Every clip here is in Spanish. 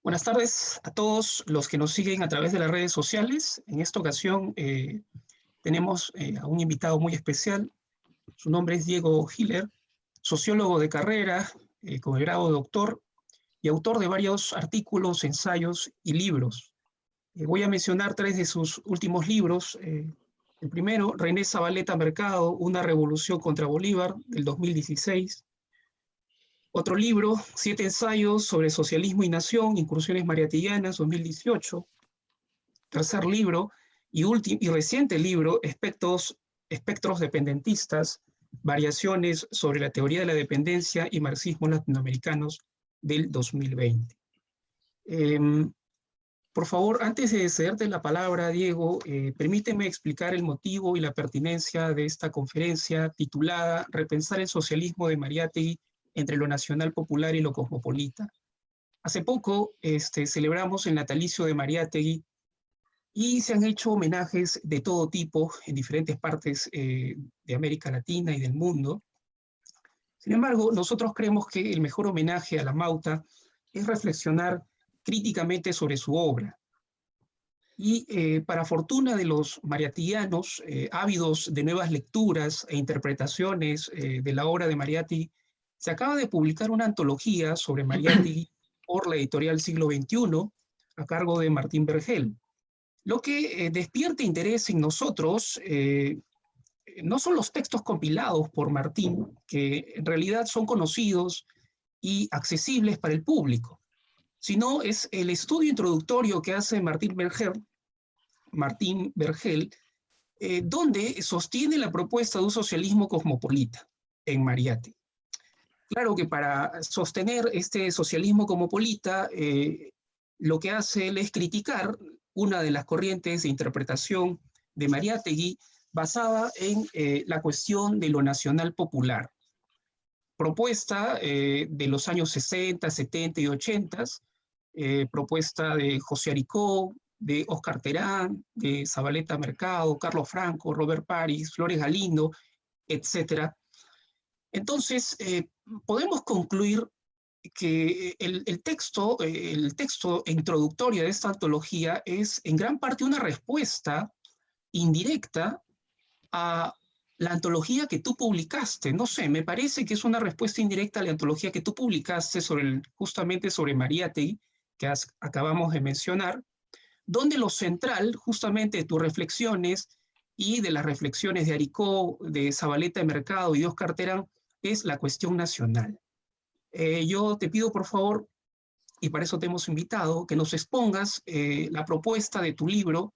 Buenas tardes a todos los que nos siguen a través de las redes sociales. En esta ocasión tenemos a un invitado muy especial. Su nombre es Diego Hiller, sociólogo de carrera, con el grado de doctor y autor de varios artículos, ensayos y libros. Voy a mencionar tres de sus últimos libros. El primero, René Zavaleta Mercado, Una revolución contra Bolívar, del 2016. Otro libro, 7 ensayos sobre socialismo y nación, incursiones mariatillanas, 2018. Tercer libro y reciente libro, Espectros dependentistas, variaciones sobre la teoría de la dependencia y marxismos latinoamericanos, del 2020. Eh, por favor, antes de cederte la palabra, Diego, permíteme explicar el motivo y la pertinencia de esta conferencia titulada Repensar el socialismo de Mariátegui entre lo nacional popular y lo cosmopolita. Hace poco celebramos el natalicio de Mariátegui y se han hecho homenajes de todo tipo en diferentes partes de América Latina y del mundo. Sin embargo, nosotros creemos que el mejor homenaje a la Mauta es reflexionar críticamente sobre su obra. Y para fortuna de los mariatillanos, ávidos de nuevas lecturas e interpretaciones de la obra de Mariátegui, se acaba de publicar una antología sobre Mariátegui por la editorial Siglo XXI, a cargo de Martín Vergel. Lo que despierta interés en nosotros no son los textos compilados por Martín, que en realidad son conocidos y accesibles para el público, sino es el estudio introductorio que hace Martín Vergel, donde sostiene la propuesta de un socialismo cosmopolita en Mariátegui. Claro que para sostener este socialismo cosmopolita, lo que hace él es criticar una de las corrientes de interpretación de Mariátegui basada en la cuestión de lo nacional popular, propuesta de los años 60, 70 y 80, propuesta de José Aricó, de Oscar Terán, de Zavaleta Mercado, Carlos Franco, Robert París, Flores Galindo, etcétera. Entonces, podemos concluir que el texto introductorio de esta antología es en gran parte una respuesta indirecta a la antología que tú publicaste. No sé, me parece que es una respuesta indirecta a la antología que tú publicaste justamente sobre Mariátegui, que acabamos de mencionar, donde lo central justamente de tus reflexiones y de las reflexiones de Aricó, de Zavaleta de Mercado y de Oscar Terán es la cuestión nacional. Yo te pido, por favor, y para eso te hemos invitado, que nos expongas la propuesta de tu libro,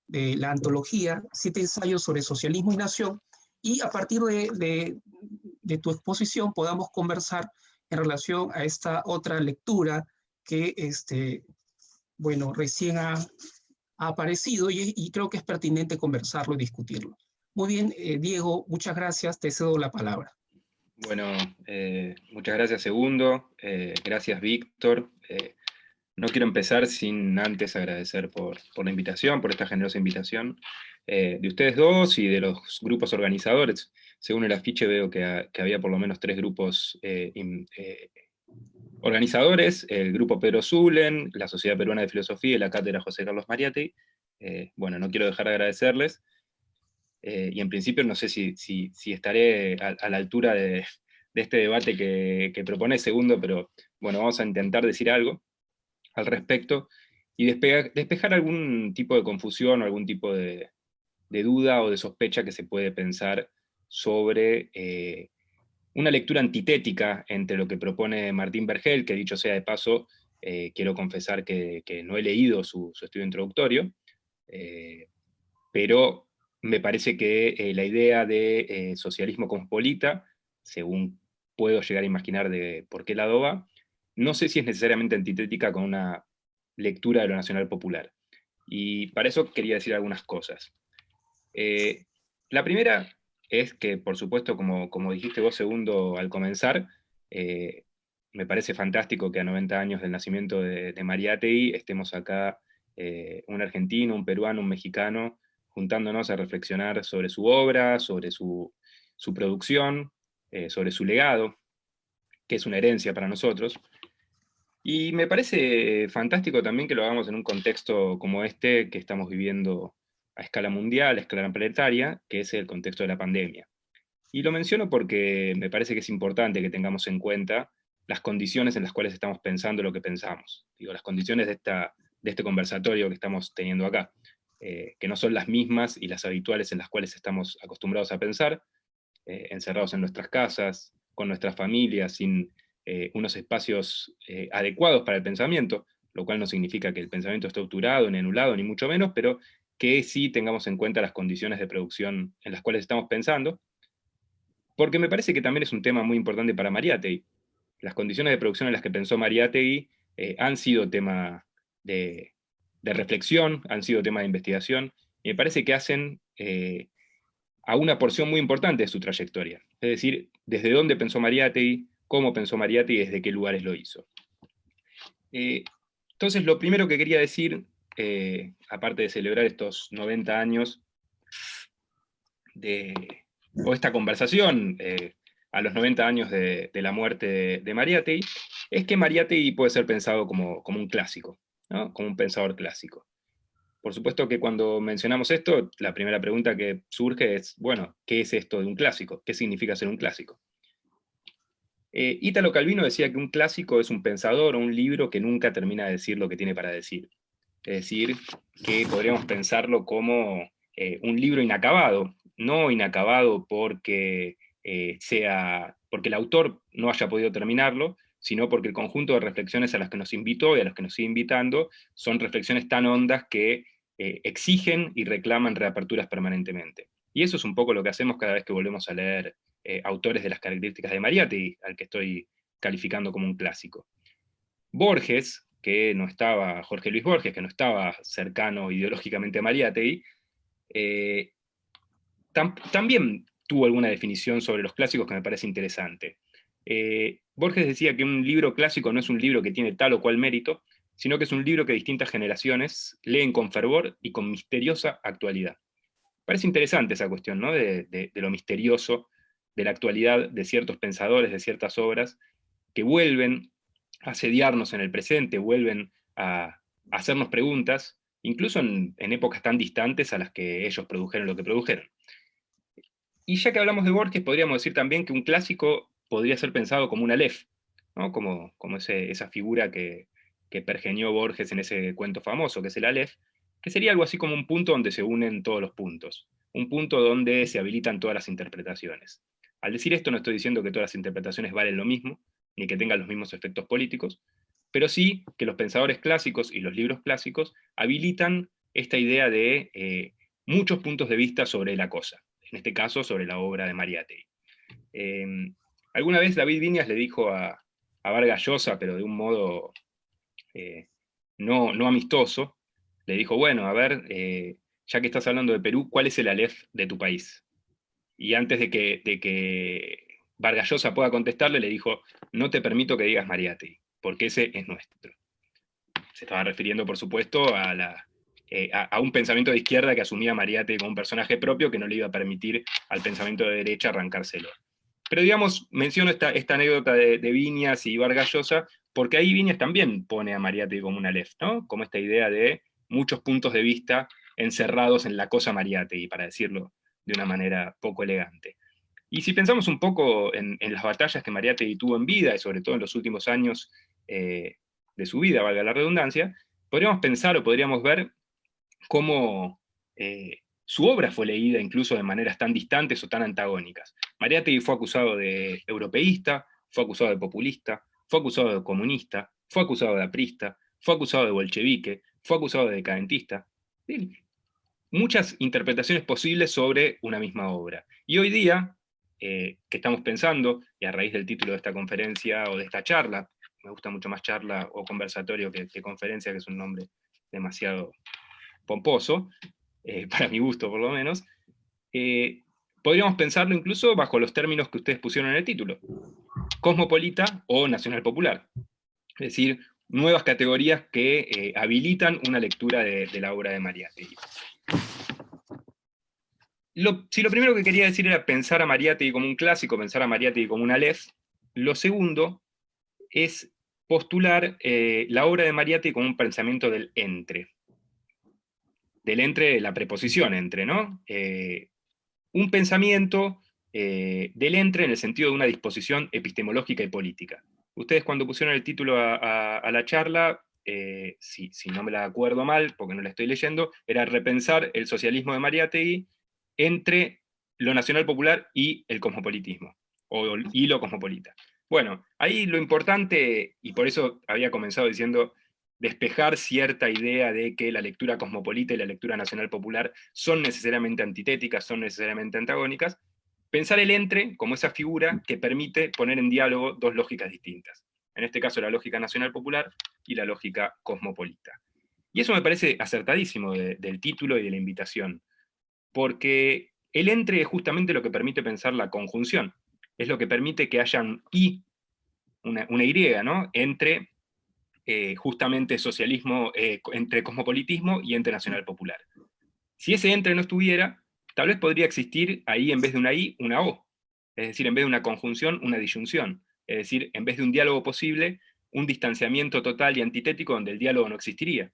de la antología, 7 ensayos sobre socialismo y nación, y a partir de tu exposición podamos conversar en relación a esta otra lectura que, bueno, recién ha aparecido y creo que es pertinente conversarlo y discutirlo. Muy bien, Diego, muchas gracias, te cedo la palabra. Bueno, muchas gracias, Segundo. Gracias, Víctor. No quiero empezar sin antes agradecer por la invitación, por esta generosa invitación de ustedes dos y de los grupos organizadores. Según el afiche veo que había por lo menos 3 grupos organizadores: el Grupo Pedro Zulen, la Sociedad Peruana de Filosofía y la Cátedra José Carlos Mariátegui. Bueno, no quiero dejar de agradecerles. Y en principio no sé si estaré a la altura de este debate que propone Segundo, pero bueno, vamos a intentar decir algo al respecto y despejar algún tipo de confusión o algún tipo de duda o de sospecha que se puede pensar sobre una lectura antitética entre lo que propone Martín Vergel, que dicho sea de paso, quiero confesar que no he leído su estudio introductorio, pero me parece que la idea de socialismo cosmopolita, según puedo llegar a imaginar de por qué lado va, no sé si es necesariamente antitética con una lectura de lo nacional popular. Y para eso quería decir algunas cosas. La primera es que, por supuesto, como dijiste vos, Segundo, al comenzar, me parece fantástico que a 90 años del nacimiento de Mariátegui estemos acá, un argentino, un peruano, un mexicano, juntándonos a reflexionar sobre su obra, sobre su producción, sobre su legado, que es una herencia para nosotros. Y me parece fantástico también que lo hagamos en un contexto como este que estamos viviendo a escala mundial, a escala planetaria, que es el contexto de la pandemia. Y lo menciono porque me parece que es importante que tengamos en cuenta las condiciones en las cuales estamos pensando lo que pensamos. Digo, las condiciones de este conversatorio que estamos teniendo acá, que no son las mismas y las habituales en las cuales estamos acostumbrados a pensar, encerrados en nuestras casas, con nuestras familias, sin unos espacios adecuados para el pensamiento, lo cual no significa que el pensamiento esté obturado, ni anulado, ni mucho menos, pero que sí tengamos en cuenta las condiciones de producción en las cuales estamos pensando, porque me parece que también es un tema muy importante para Mariátegui. Las condiciones de producción en las que pensó Mariátegui han sido tema de, de, reflexión, han sido tema de investigación, y me parece que hacen a una porción muy importante de su trayectoria. Es decir, desde dónde pensó Mariátegui, cómo pensó Mariátegui y desde qué lugares lo hizo. Entonces, lo primero que quería decir, aparte de celebrar estos 90 años o esta conversación a los 90 años de la muerte de Mariátegui, es que Mariátegui puede ser pensado como un clásico, ¿no? Como un pensador clásico. Por supuesto que cuando mencionamos esto, la primera pregunta que surge es, bueno, ¿qué es esto de un clásico? ¿Qué significa ser un clásico? Ítalo Calvino decía que un clásico es un pensador o un libro que nunca termina de decir lo que tiene para decir. Es decir, que podríamos pensarlo como un libro inacabado, no inacabado porque el autor no haya podido terminarlo, sino porque el conjunto de reflexiones a las que nos invitó y a las que nos sigue invitando son reflexiones tan hondas que exigen y reclaman reaperturas permanentemente. Y eso es un poco lo que hacemos cada vez que volvemos a leer autores de las características de Mariátegui, al que estoy calificando como un clásico. Borges, Jorge Luis Borges, que no estaba cercano ideológicamente a Mariátegui, también tuvo alguna definición sobre los clásicos que me parece interesante. Borges decía que un libro clásico no es un libro que tiene tal o cual mérito, sino que es un libro que distintas generaciones leen con fervor y con misteriosa actualidad. Parece interesante esa cuestión, ¿no? De lo misterioso de la actualidad de ciertos pensadores, de ciertas obras, que vuelven a asediarnos en el presente, vuelven a hacernos preguntas, incluso en épocas tan distantes a las que ellos produjeron lo que produjeron. Y ya que hablamos de Borges, podríamos decir también que un clásico podría ser pensado como un Aleph, ¿no? Como esa figura que pergeñó Borges en ese cuento famoso, que es el Aleph, que sería algo así como un punto donde se unen todos los puntos, un punto donde se habilitan todas las interpretaciones. Al decir esto no estoy diciendo que todas las interpretaciones valen lo mismo, ni que tengan los mismos efectos políticos, pero sí que los pensadores clásicos y los libros clásicos habilitan esta idea de muchos puntos de vista sobre la cosa, en este caso sobre la obra de Mariátegui. Alguna vez David Viñas le dijo a Vargas Llosa, pero de un modo no amistoso, le dijo, bueno, a ver, ya que estás hablando de Perú, ¿cuál es el Aleph de tu país? Y antes de que Vargas Llosa pueda contestarle, le dijo, no te permito que digas Mariátegui, porque ese es nuestro. Se estaba refiriendo, por supuesto, a un pensamiento de izquierda que asumía a Mariátegui como un personaje propio que no le iba a permitir al pensamiento de derecha arrancárselo. Pero digamos, menciono esta anécdota de Viñas y Vargas Llosa, porque ahí Viñas también pone a Mariátegui como un Aleph, ¿no? Como esta idea de muchos puntos de vista encerrados en la cosa Mariátegui, para decirlo de una manera poco elegante. Y si pensamos un poco en las batallas que Mariátegui tuvo en vida, y sobre todo en los últimos años de su vida, valga la redundancia, podríamos pensar o podríamos ver cómo su obra fue leída incluso de maneras tan distantes o tan antagónicas. Mariátegui fue acusado de europeísta, fue acusado de populista, fue acusado de comunista, fue acusado de aprista, fue acusado de bolchevique, fue acusado de decadentista. ¿Sí? Muchas interpretaciones posibles sobre una misma obra. Y hoy día, que estamos pensando, y a raíz del título de esta conferencia o de esta charla, me gusta mucho más charla o conversatorio que conferencia, que es un nombre demasiado pomposo, para mi gusto por lo menos, podríamos pensarlo incluso bajo los términos que ustedes pusieron en el título, cosmopolita o nacional popular. Es decir, nuevas categorías que habilitan una lectura de la obra de Mariátegui. Si lo primero que quería decir era pensar a Mariátegui como un clásico, pensar a Mariátegui como un Aleph, lo segundo es postular la obra de Mariátegui como un pensamiento del entre. Del entre, la preposición entre, ¿no? Un pensamiento del entre en el sentido de una disposición epistemológica y política. Ustedes cuando pusieron el título a la charla, si no me la acuerdo mal, porque no la estoy leyendo, era repensar el socialismo de Mariátegui entre lo nacional popular y el cosmopolitismo, y lo cosmopolita. Bueno, ahí lo importante, y por eso había comenzado diciendo, despejar cierta idea de que la lectura cosmopolita y la lectura nacional popular son necesariamente antitéticas, son necesariamente antagónicas, pensar el entre como esa figura que permite poner en diálogo dos lógicas distintas. En este caso la lógica nacional popular y la lógica cosmopolita. Y eso me parece acertadísimo del título y de la invitación, porque el entre es justamente lo que permite pensar la conjunción, es lo que permite que haya un y, una y, ¿no? Entre justamente socialismo, entre cosmopolitismo y entre nacional popular. Si ese entre no estuviera, tal vez podría existir ahí en vez de una I, una O. Es decir, en vez de una conjunción, una disyunción. Es decir, en vez de un diálogo posible, un distanciamiento total y antitético donde el diálogo no existiría.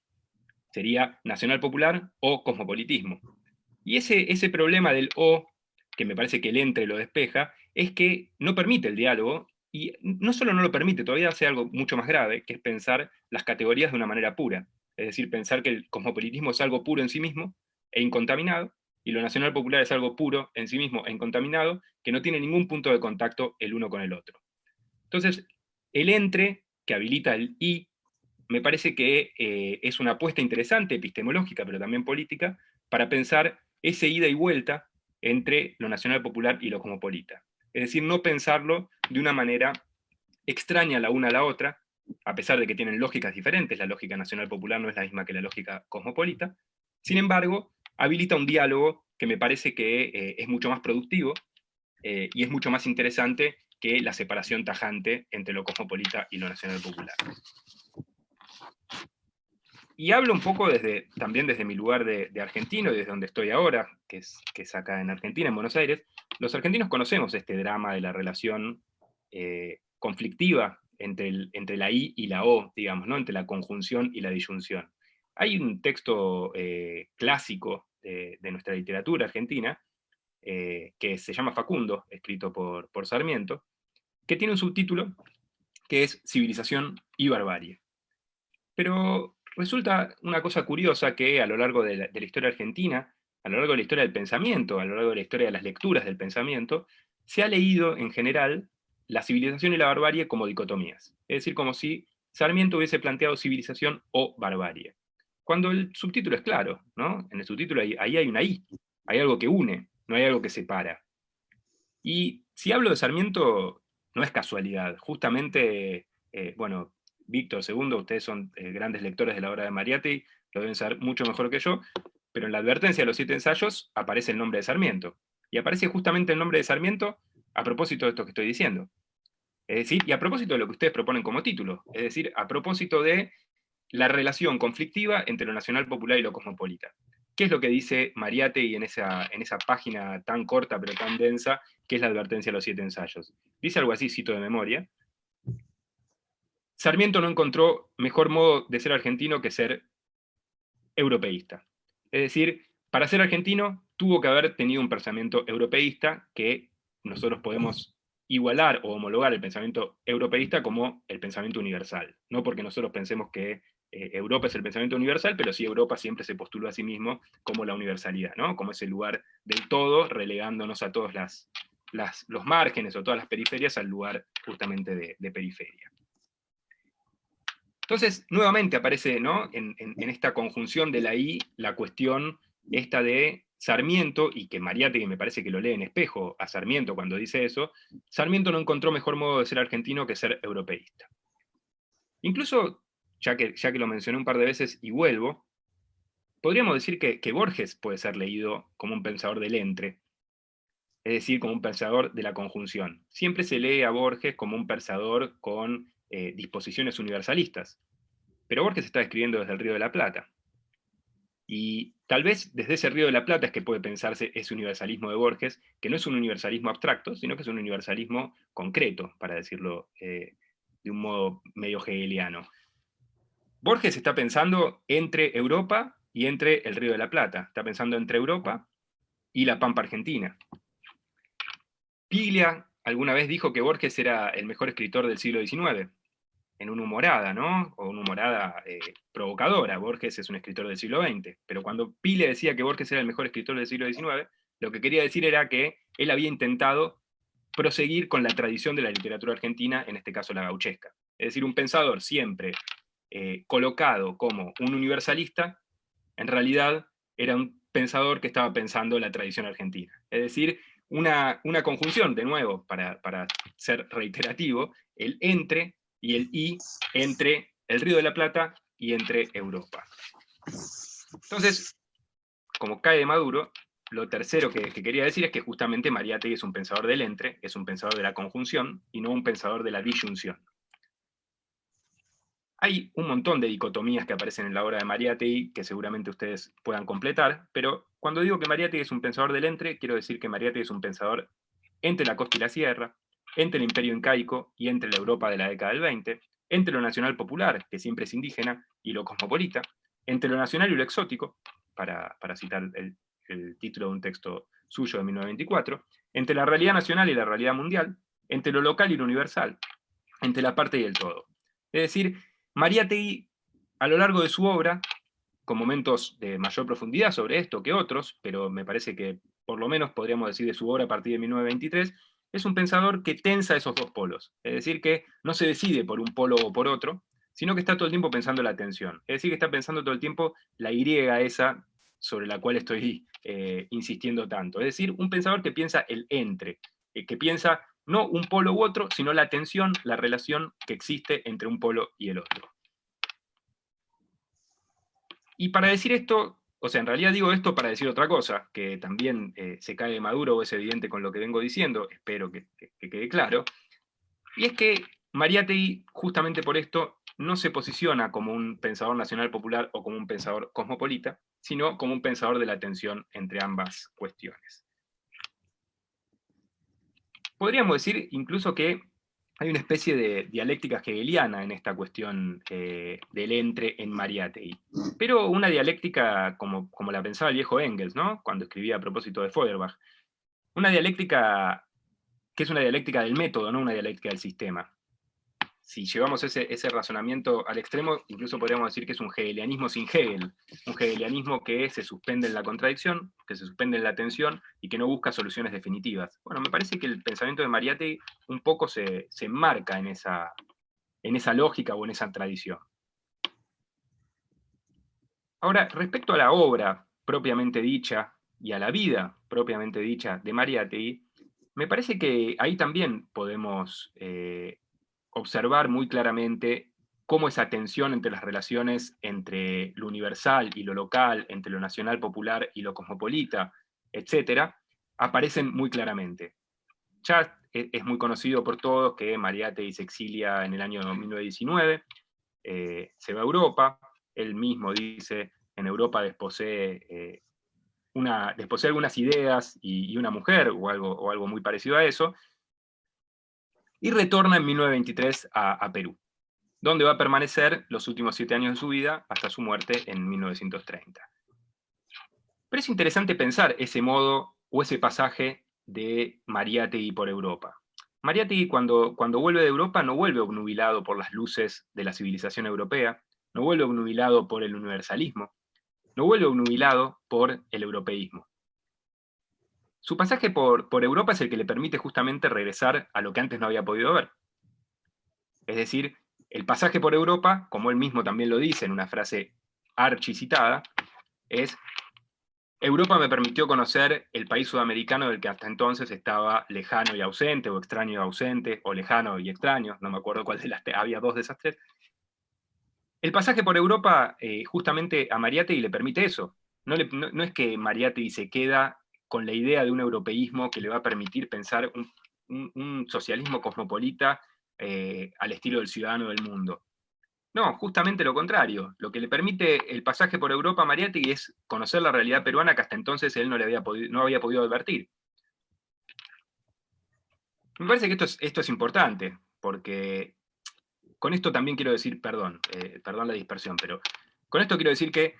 Sería nacional popular o cosmopolitismo. Y ese problema del O, que me parece que el entre lo despeja, es que no permite el diálogo, y no solo no lo permite, todavía hace algo mucho más grave, que es pensar las categorías de una manera pura. Es decir, pensar que el cosmopolitismo es algo puro en sí mismo e incontaminado, y lo nacional popular es algo puro en sí mismo e incontaminado, que no tiene ningún punto de contacto el uno con el otro. Entonces, el entre, que habilita el y, me parece que es una apuesta interesante, epistemológica, pero también política, para pensar ese ida y vuelta entre lo nacional popular y lo cosmopolita. Es decir, no pensarlo de una manera extraña la una a la otra, a pesar de que tienen lógicas diferentes, la lógica nacional popular no es la misma que la lógica cosmopolita. Sin embargo, habilita un diálogo que me parece que es mucho más productivo y es mucho más interesante que la separación tajante entre lo cosmopolita y lo nacional popular. Y hablo un poco también desde mi lugar de argentino, desde donde estoy ahora, que es acá en Argentina, en Buenos Aires. Los argentinos conocemos este drama de la relación conflictiva entre la I y la O, digamos, ¿no? Entre la conjunción y la disyunción. Hay un texto clásico de nuestra literatura argentina, que se llama Facundo, escrito por Sarmiento, que tiene un subtítulo que es Civilización y Barbarie. Pero resulta una cosa curiosa que a lo largo de la historia argentina, a lo largo de la historia del pensamiento, a lo largo de la historia de las lecturas del pensamiento, se ha leído en general la civilización y la barbarie como dicotomías. Es decir, como si Sarmiento hubiese planteado civilización o barbarie. Cuando el subtítulo es claro, ¿no? En el subtítulo ahí hay una I, hay algo que une, no hay algo que separa. Y si hablo de Sarmiento, no es casualidad. Justamente, bueno, Víctor, segundo, ustedes son grandes lectores de la obra de Mariátegui, lo deben saber mucho mejor que yo, pero en la advertencia de los 7 ensayos aparece el nombre de Sarmiento. Y aparece justamente el nombre de Sarmiento a propósito de esto que estoy diciendo. Es decir, y a propósito de lo que ustedes proponen como título, es decir, a propósito de la relación conflictiva entre lo nacional popular y lo cosmopolita. ¿Qué es lo que dice Mariátegui en esa página tan corta pero tan densa, que es la advertencia de los 7 ensayos? Dice algo así, cito de memoria: Sarmiento no encontró mejor modo de ser argentino que ser europeísta. Es decir, para ser argentino tuvo que haber tenido un pensamiento europeísta que nosotros podemos igualar o homologar el pensamiento europeísta como el pensamiento universal. No porque nosotros pensemos que Europa es el pensamiento universal, pero sí Europa siempre se postuló a sí mismo como la universalidad, ¿no? Como ese lugar del todo, relegándonos a todos los márgenes o todas las periferias al lugar justamente de periferia. Entonces, nuevamente aparece, ¿no? en esta conjunción de la I la cuestión esta de Sarmiento, y que Mariátegui me parece que lo lee en espejo a Sarmiento cuando dice eso. Sarmiento no encontró mejor modo de ser argentino que ser europeísta. Incluso, ya que lo mencioné un par de veces y vuelvo, podríamos decir que Borges puede ser leído como un pensador del entre, es decir, como un pensador de la conjunción. Siempre se lee a Borges como un pensador con disposiciones universalistas, pero Borges está escribiendo desde el Río de la Plata. Y tal vez desde ese Río de la Plata es que puede pensarse ese universalismo de Borges, que no es un universalismo abstracto, sino que es un universalismo concreto, para decirlo de de un modo medio hegeliano. Borges está pensando entre Europa y entre el Río de la Plata, está pensando entre Europa y la Pampa Argentina. Piglia alguna vez dijo que Borges era el mejor escritor del siglo XIX, en una humorada, ¿no? O una humorada provocadora. Borges es un escritor del siglo XX, pero cuando Piglia decía que Borges era el mejor escritor del siglo XIX, lo que quería decir era que él había intentado proseguir con la tradición de la literatura argentina, en este caso la gauchesca. Es decir, un pensador siempre colocado como un universalista, en realidad era un pensador que estaba pensando la tradición argentina. Es decir, una conjunción, de nuevo, para ser reiterativo, el entre y el y entre el Río de la Plata y entre Europa. Entonces, como cae de Maduro, lo tercero que quería decir es que justamente Mariátegui es un pensador del entre, es un pensador de la conjunción y no un pensador de la disyunción. Hay un montón de dicotomías que aparecen en la obra de Mariátegui que seguramente ustedes puedan completar, pero cuando digo que Mariátegui es un pensador del entre, quiero decir que Mariátegui es un pensador entre la costa y la sierra, entre el imperio incaico y entre la Europa de la década del 20, entre lo nacional popular, que siempre es indígena, y lo cosmopolita, entre lo nacional y lo exótico, para citar el título de un texto suyo de 1924, entre la realidad nacional y la realidad mundial, entre lo local y lo universal, entre la parte y el todo. Es decir, Mariátegui, a lo largo de su obra, con momentos de mayor profundidad sobre esto que otros, pero me parece que por lo menos podríamos decir de su obra a partir de 1923, es un pensador que tensa esos dos polos. Es decir, que no se decide por un polo o por otro, sino que está todo el tiempo pensando la tensión. Es decir, que está pensando todo el tiempo la Y esa sobre la cual estoy insistiendo tanto. Es decir, un pensador que piensa el entre, que piensa no un polo u otro, sino la tensión, la relación que existe entre un polo y el otro. Y para decir esto, o sea, en realidad digo esto para decir otra cosa, que también se cae de Maduro o es evidente con lo que vengo diciendo, espero que quede claro, y es que Mariátegui, justamente por esto, no se posiciona como un pensador nacional popular o como un pensador cosmopolita, sino como un pensador de la tensión entre ambas cuestiones. Podríamos decir incluso que hay una especie de dialéctica hegeliana en esta cuestión del entre en Mariátegui, pero una dialéctica como la pensaba el viejo Engels, ¿no? Cuando escribía a propósito de Feuerbach. Una dialéctica que es una dialéctica del método, no una dialéctica del sistema. Si llevamos ese razonamiento al extremo, incluso podríamos decir que es un hegelianismo sin Hegel, un hegelianismo que se suspende en la contradicción, que se suspende en la tensión y que no busca soluciones definitivas. Bueno, me parece que el pensamiento de Mariátegui un poco se enmarca en esa lógica o en esa tradición. Ahora, respecto a la obra propiamente dicha y a la vida propiamente dicha de Mariátegui, me parece que ahí también podemos observar muy claramente cómo esa tensión entre las relaciones entre lo universal y lo local, entre lo nacional popular y lo cosmopolita, etcétera, aparecen muy claramente. Ya es muy conocido por todos que Mariátegui se exilia en el año 1919, se va a Europa, él mismo dice, en Europa desposee algunas ideas y una mujer, o algo muy parecido a eso, y retorna en 1923 a Perú, donde va a permanecer los últimos 7 años de su vida hasta su muerte en 1930. Pero es interesante pensar ese modo o ese pasaje de Mariátegui por Europa. Mariátegui cuando vuelve de Europa no vuelve obnubilado por las luces de la civilización europea, no vuelve obnubilado por el universalismo, no vuelve obnubilado por el europeísmo. Su pasaje por Europa es el que le permite justamente regresar a lo que antes no había podido ver. Es decir, el pasaje por Europa, como él mismo también lo dice en una frase archicitada, es: Europa me permitió conocer el país sudamericano del que hasta entonces estaba lejano y ausente, o extraño y ausente, o lejano y extraño, no me acuerdo cuál de las había dos de esas tres. El pasaje por Europa, justamente a Mariátegui le permite eso. No es que Mariátegui se queda con la idea de un europeísmo que le va a permitir pensar un socialismo cosmopolita al estilo del ciudadano del mundo. No, justamente lo contrario. Lo que le permite el pasaje por Europa a Mariátegui es conocer la realidad peruana que hasta entonces él no había podido advertir. Me parece que esto es importante, porque con esto también quiero decir, perdón la dispersión, pero con esto quiero decir que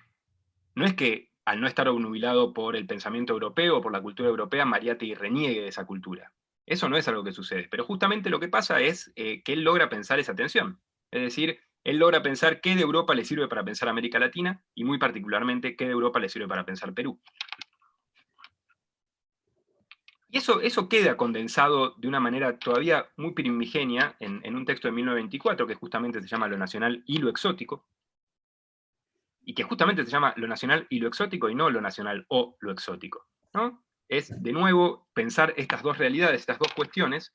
no es que al no estar obnubilado por el pensamiento europeo o por la cultura europea, Mariátegui reniegue de esa cultura. Eso no es algo que sucede, pero justamente lo que pasa es que él logra pensar esa tensión. Es decir, él logra pensar qué de Europa le sirve para pensar América Latina, y muy particularmente qué de Europa le sirve para pensar Perú. Y eso queda condensado de una manera todavía muy primigenia en un texto de 1924 que justamente se llama Lo nacional y lo exótico, y que justamente se llama Lo nacional y lo exótico y no lo nacional o lo exótico, ¿no? Es, de nuevo, pensar estas dos realidades, estas dos cuestiones.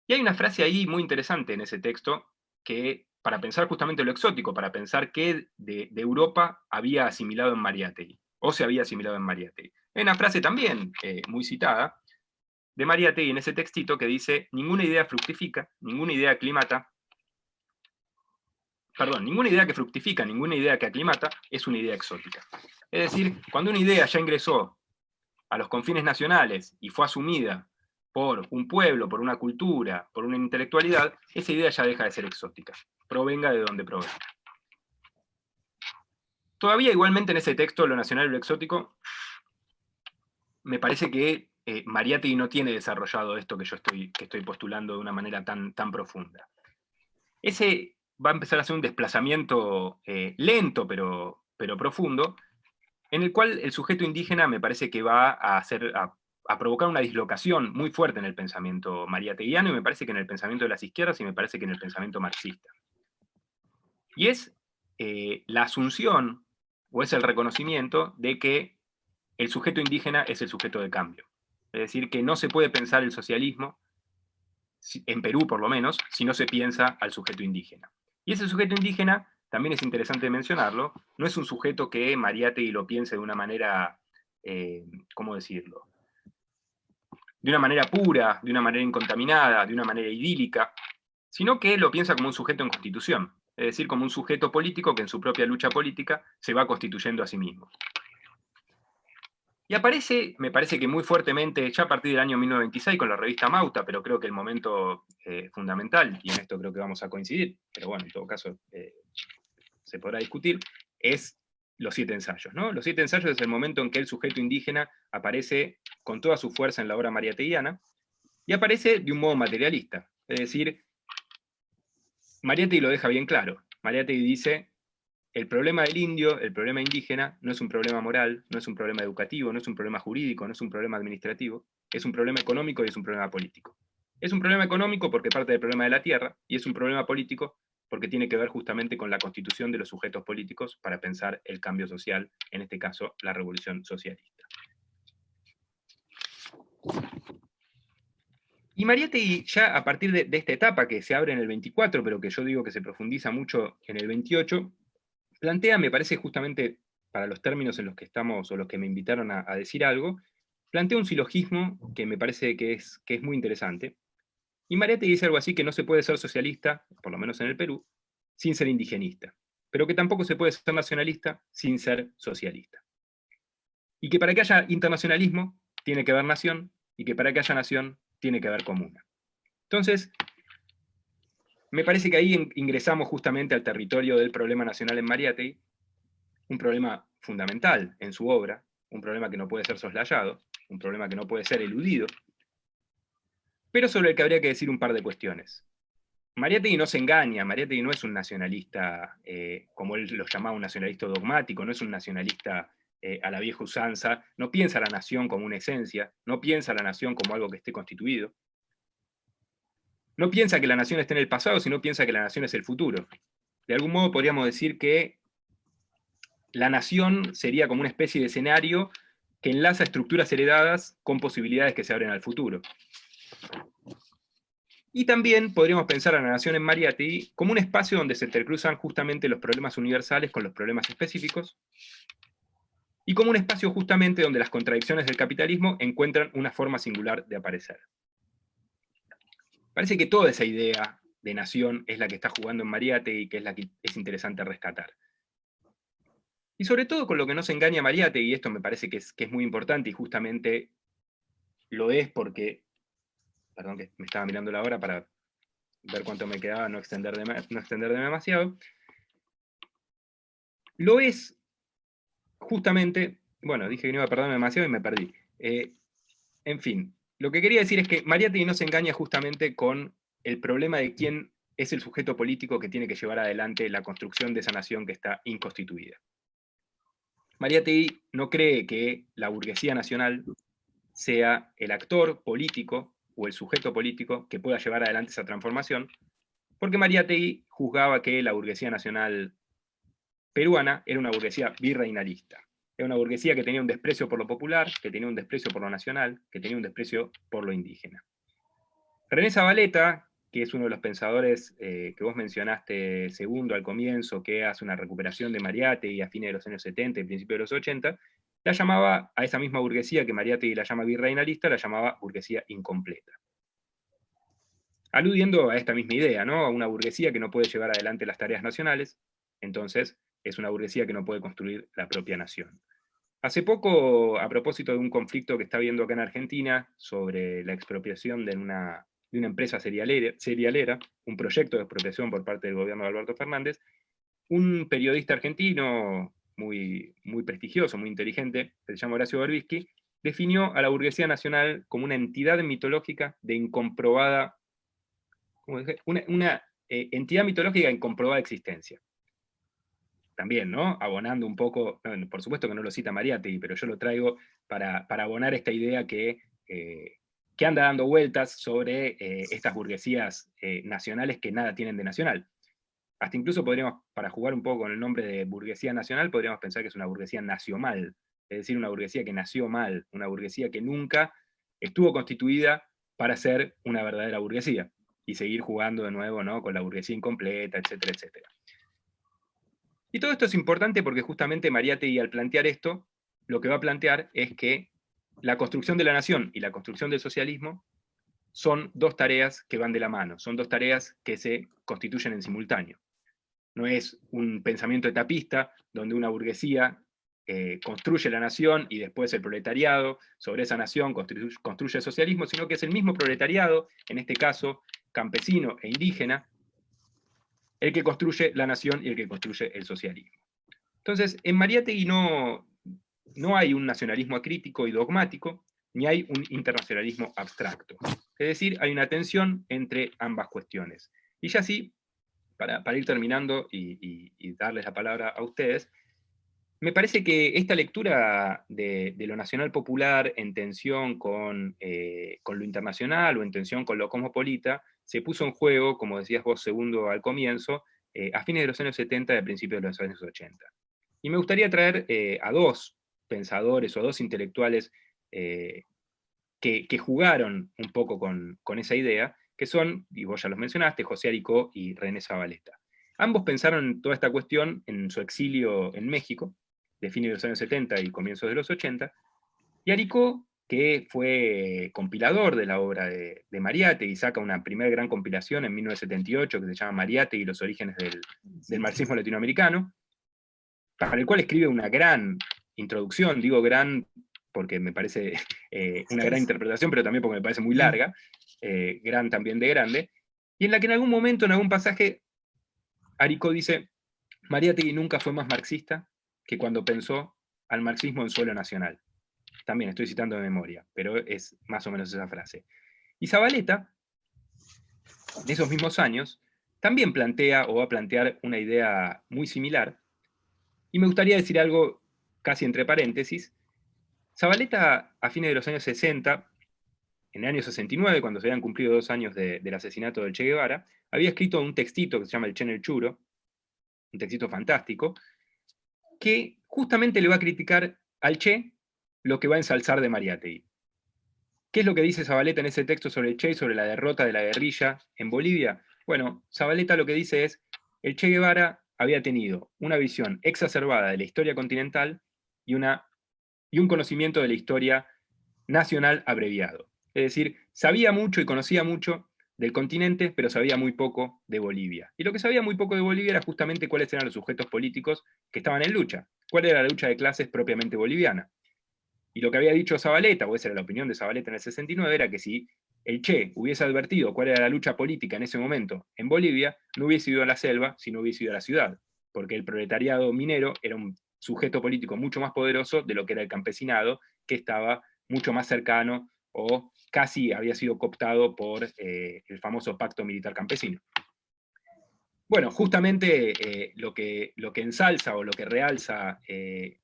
Y hay una frase ahí muy interesante en ese texto que, para pensar justamente lo exótico, para pensar qué de Europa había asimilado en Mariátegui, o se había asimilado en Mariátegui. Hay una frase también muy citada de Mariátegui en ese textito que dice: ninguna idea fructifica, ninguna idea aclimata, ninguna idea que fructifica, ninguna idea que aclimata es una idea exótica. Es decir, cuando una idea ya ingresó a los confines nacionales y fue asumida por un pueblo, por una cultura, por una intelectualidad, esa idea ya deja de ser exótica, provenga de donde provenga. Todavía igualmente en ese texto, Lo nacional y lo exótico, me parece que Mariátegui no tiene desarrollado esto que yo estoy postulando de una manera tan profunda. Ese va a empezar a ser un desplazamiento lento pero profundo, en el cual el sujeto indígena me parece que va a provocar una dislocación muy fuerte en el pensamiento mariáteguiano, y me parece que en el pensamiento de las izquierdas, y me parece que en el pensamiento marxista. Y es la asunción, o es el reconocimiento, de que el sujeto indígena es el sujeto de cambio. Es decir, que no se puede pensar el socialismo, en Perú por lo menos, si no se piensa al sujeto indígena. Y ese sujeto indígena, también es interesante mencionarlo, no es un sujeto que Mariátegui lo piense de una manera, ¿cómo decirlo?, de una manera pura, de una manera incontaminada, de una manera idílica, sino que lo piensa como un sujeto en constitución, es decir, como un sujeto político que en su propia lucha política se va constituyendo a sí mismo. Y aparece, me parece que muy fuertemente, ya a partir del año 1926 con la revista Mauta, pero creo que el momento fundamental, y en esto creo que vamos a coincidir, pero bueno, en todo caso se podrá discutir, es los 7 ensayos, ¿no? Los 7 ensayos es el momento en que el sujeto indígena aparece con toda su fuerza en la obra mariáteguiana, y aparece de un modo materialista. Es decir, Mariátegui lo deja bien claro. Mariátegui dice: el problema del indio, el problema indígena, no es un problema moral, no es un problema educativo, no es un problema jurídico, no es un problema administrativo, es un problema económico y es un problema político. Es un problema económico porque parte del problema de la tierra, y es un problema político porque tiene que ver justamente con la constitución de los sujetos políticos para pensar el cambio social, en este caso, la revolución socialista. Y Mariátegui, ya a partir de esta etapa que se abre en el 24, pero que yo digo que se profundiza mucho en el 28, plantea, me parece justamente para los términos en los que estamos, o los que me invitaron a decir algo, plantea un silogismo que me parece que es muy interesante. Y Mariátegui dice algo así: que no se puede ser socialista, por lo menos en el Perú, sin ser indigenista, pero que tampoco se puede ser nacionalista sin ser socialista. Y que para que haya internacionalismo tiene que haber nación, y que para que haya nación tiene que haber comuna. Entonces, me parece que ahí ingresamos justamente al territorio del problema nacional en Mariátegui, un problema fundamental en su obra, un problema que no puede ser soslayado, un problema que no puede ser eludido, pero sobre el que habría que decir un par de cuestiones. Mariátegui no se engaña, Mariátegui no es un nacionalista, como él lo llamaba, un nacionalista dogmático, no es un nacionalista a la vieja usanza, no piensa a la nación como una esencia, no piensa a la nación como algo que esté constituido, no piensa que la nación esté en el pasado, sino piensa que la nación es el futuro. De algún modo podríamos decir que la nación sería como una especie de escenario que enlaza estructuras heredadas con posibilidades que se abren al futuro. Y también podríamos pensar a la nación en Mariátegui como un espacio donde se intercruzan justamente los problemas universales con los problemas específicos, y como un espacio justamente donde las contradicciones del capitalismo encuentran una forma singular de aparecer. Parece que toda esa idea de nación es la que está jugando en Mariátegui y que es la que es interesante rescatar. Y sobre todo con lo que no se engaña Mariátegui, y esto me parece que es muy importante, y justamente lo es porque, perdón que me estaba mirando la hora para ver cuánto me quedaba, no extenderme demasiado. Lo es justamente, bueno, dije que no iba a perderme demasiado y me perdí. En fin, lo que quería decir es que Mariátegui no se engaña justamente con el problema de quién es el sujeto político que tiene que llevar adelante la construcción de esa nación que está inconstituida. Mariátegui no cree que la burguesía nacional sea el actor político o el sujeto político que pueda llevar adelante esa transformación, porque Mariátegui juzgaba que la burguesía nacional peruana era una burguesía virreinalista. Era una burguesía que tenía un desprecio por lo popular, que tenía un desprecio por lo nacional, que tenía un desprecio por lo indígena. René Zavaleta, que es uno de los pensadores que vos mencionaste segundo al comienzo, que hace una recuperación de Mariátegui a fines de los años 70 y principios de los 80, la llamaba a esa misma burguesía que Mariátegui la llama virreinalista, la llamaba burguesía incompleta. Aludiendo a esta misma idea, ¿no? A una burguesía que no puede llevar adelante las tareas nacionales, entonces es una burguesía que no puede construir la propia nación. Hace poco, a propósito de un conflicto que está habiendo acá en Argentina sobre la expropiación de una empresa serialera, un proyecto de expropiación por parte del gobierno de Alberto Fernández, un periodista argentino muy, muy prestigioso, muy inteligente, que se llama Horacio Berbisky, definió a la burguesía nacional como una entidad mitológica de incomprobada, una entidad mitológica de incomprobada existencia. También, ¿no? Abonando un poco, por supuesto que no lo cita Mariátegui, pero yo lo traigo para abonar esta idea que anda dando vueltas sobre estas burguesías nacionales que nada tienen de nacional. Hasta incluso podríamos, para jugar un poco con el nombre de burguesía nacional, podríamos pensar que es una burguesía nacional, es decir, una burguesía que nació mal, una burguesía que nunca estuvo constituida para ser una verdadera burguesía, y seguir jugando de nuevo, ¿no? Con la burguesía incompleta, etcétera, etcétera. Y todo esto es importante porque justamente Mariátegui, al plantear esto, lo que va a plantear es que la construcción de la nación y la construcción del socialismo son dos tareas que van de la mano, son dos tareas que se constituyen en simultáneo. No es un pensamiento etapista donde una burguesía construye la nación y después el proletariado sobre esa nación construye el socialismo, sino que es el mismo proletariado, en este caso campesino e indígena, el que construye la nación y el que construye el socialismo. Entonces, en Mariátegui no hay un nacionalismo acrítico y dogmático, ni hay un internacionalismo abstracto. Es decir, hay una tensión entre ambas cuestiones. Y ya sí, para ir terminando y darles la palabra a ustedes, me parece que esta lectura de lo nacional popular en tensión con lo internacional o en tensión con lo cosmopolita se puso en juego, como decías vos segundo al comienzo, a fines de los años 70 y a principios de los años 80. Y me gustaría traer a dos pensadores o a dos intelectuales que jugaron un poco con esa idea, que son, y vos ya los mencionaste, José Aricó y René Zavaleta. Ambos pensaron toda esta cuestión en su exilio en México, de fines de los años 70 y comienzos de los 80, y Aricó, que fue compilador de la obra de Mariátegui, saca una primera gran compilación en 1978 que se llama Mariátegui y los orígenes del marxismo latinoamericano, para el cual escribe una gran introducción, digo gran porque me parece una gran interpretación, pero también porque me parece muy larga, gran también de grande, y en la que en algún momento, en algún pasaje, Aricó dice, Mariátegui nunca fue más marxista que cuando pensó al marxismo en suelo nacional. También estoy citando de memoria, pero es más o menos esa frase. Y Zavaleta, en esos mismos años, también plantea o va a plantear una idea muy similar, y me gustaría decir algo casi entre paréntesis. Zavaleta, a fines de los años 60, en el año 69, cuando se habían cumplido 2 años del asesinato del Che Guevara, había escrito un textito que se llama El Che en el Churo, un textito fantástico, que justamente le va a criticar al Che lo que va a ensalzar de Mariátegui. ¿Qué es lo que dice Zavaleta en ese texto sobre el Che y sobre la derrota de la guerrilla en Bolivia? Bueno, Zavaleta lo que dice es, el Che Guevara había tenido una visión exacerbada de la historia continental y un conocimiento de la historia nacional abreviado. Es decir, sabía mucho y conocía mucho del continente, pero sabía muy poco de Bolivia. Y lo que sabía muy poco de Bolivia era justamente cuáles eran los sujetos políticos que estaban en lucha, cuál era la lucha de clases propiamente boliviana. Y lo que había dicho Zavaleta, o esa era la opinión de Zavaleta en el 69, era que si el Che hubiese advertido cuál era la lucha política en ese momento en Bolivia, no hubiese ido a la selva, sino hubiese ido a la ciudad, porque el proletariado minero era un sujeto político mucho más poderoso de lo que era el campesinado, que estaba mucho más cercano o casi había sido cooptado por el famoso pacto militar campesino. Bueno, justamente lo que ensalza o lo que realza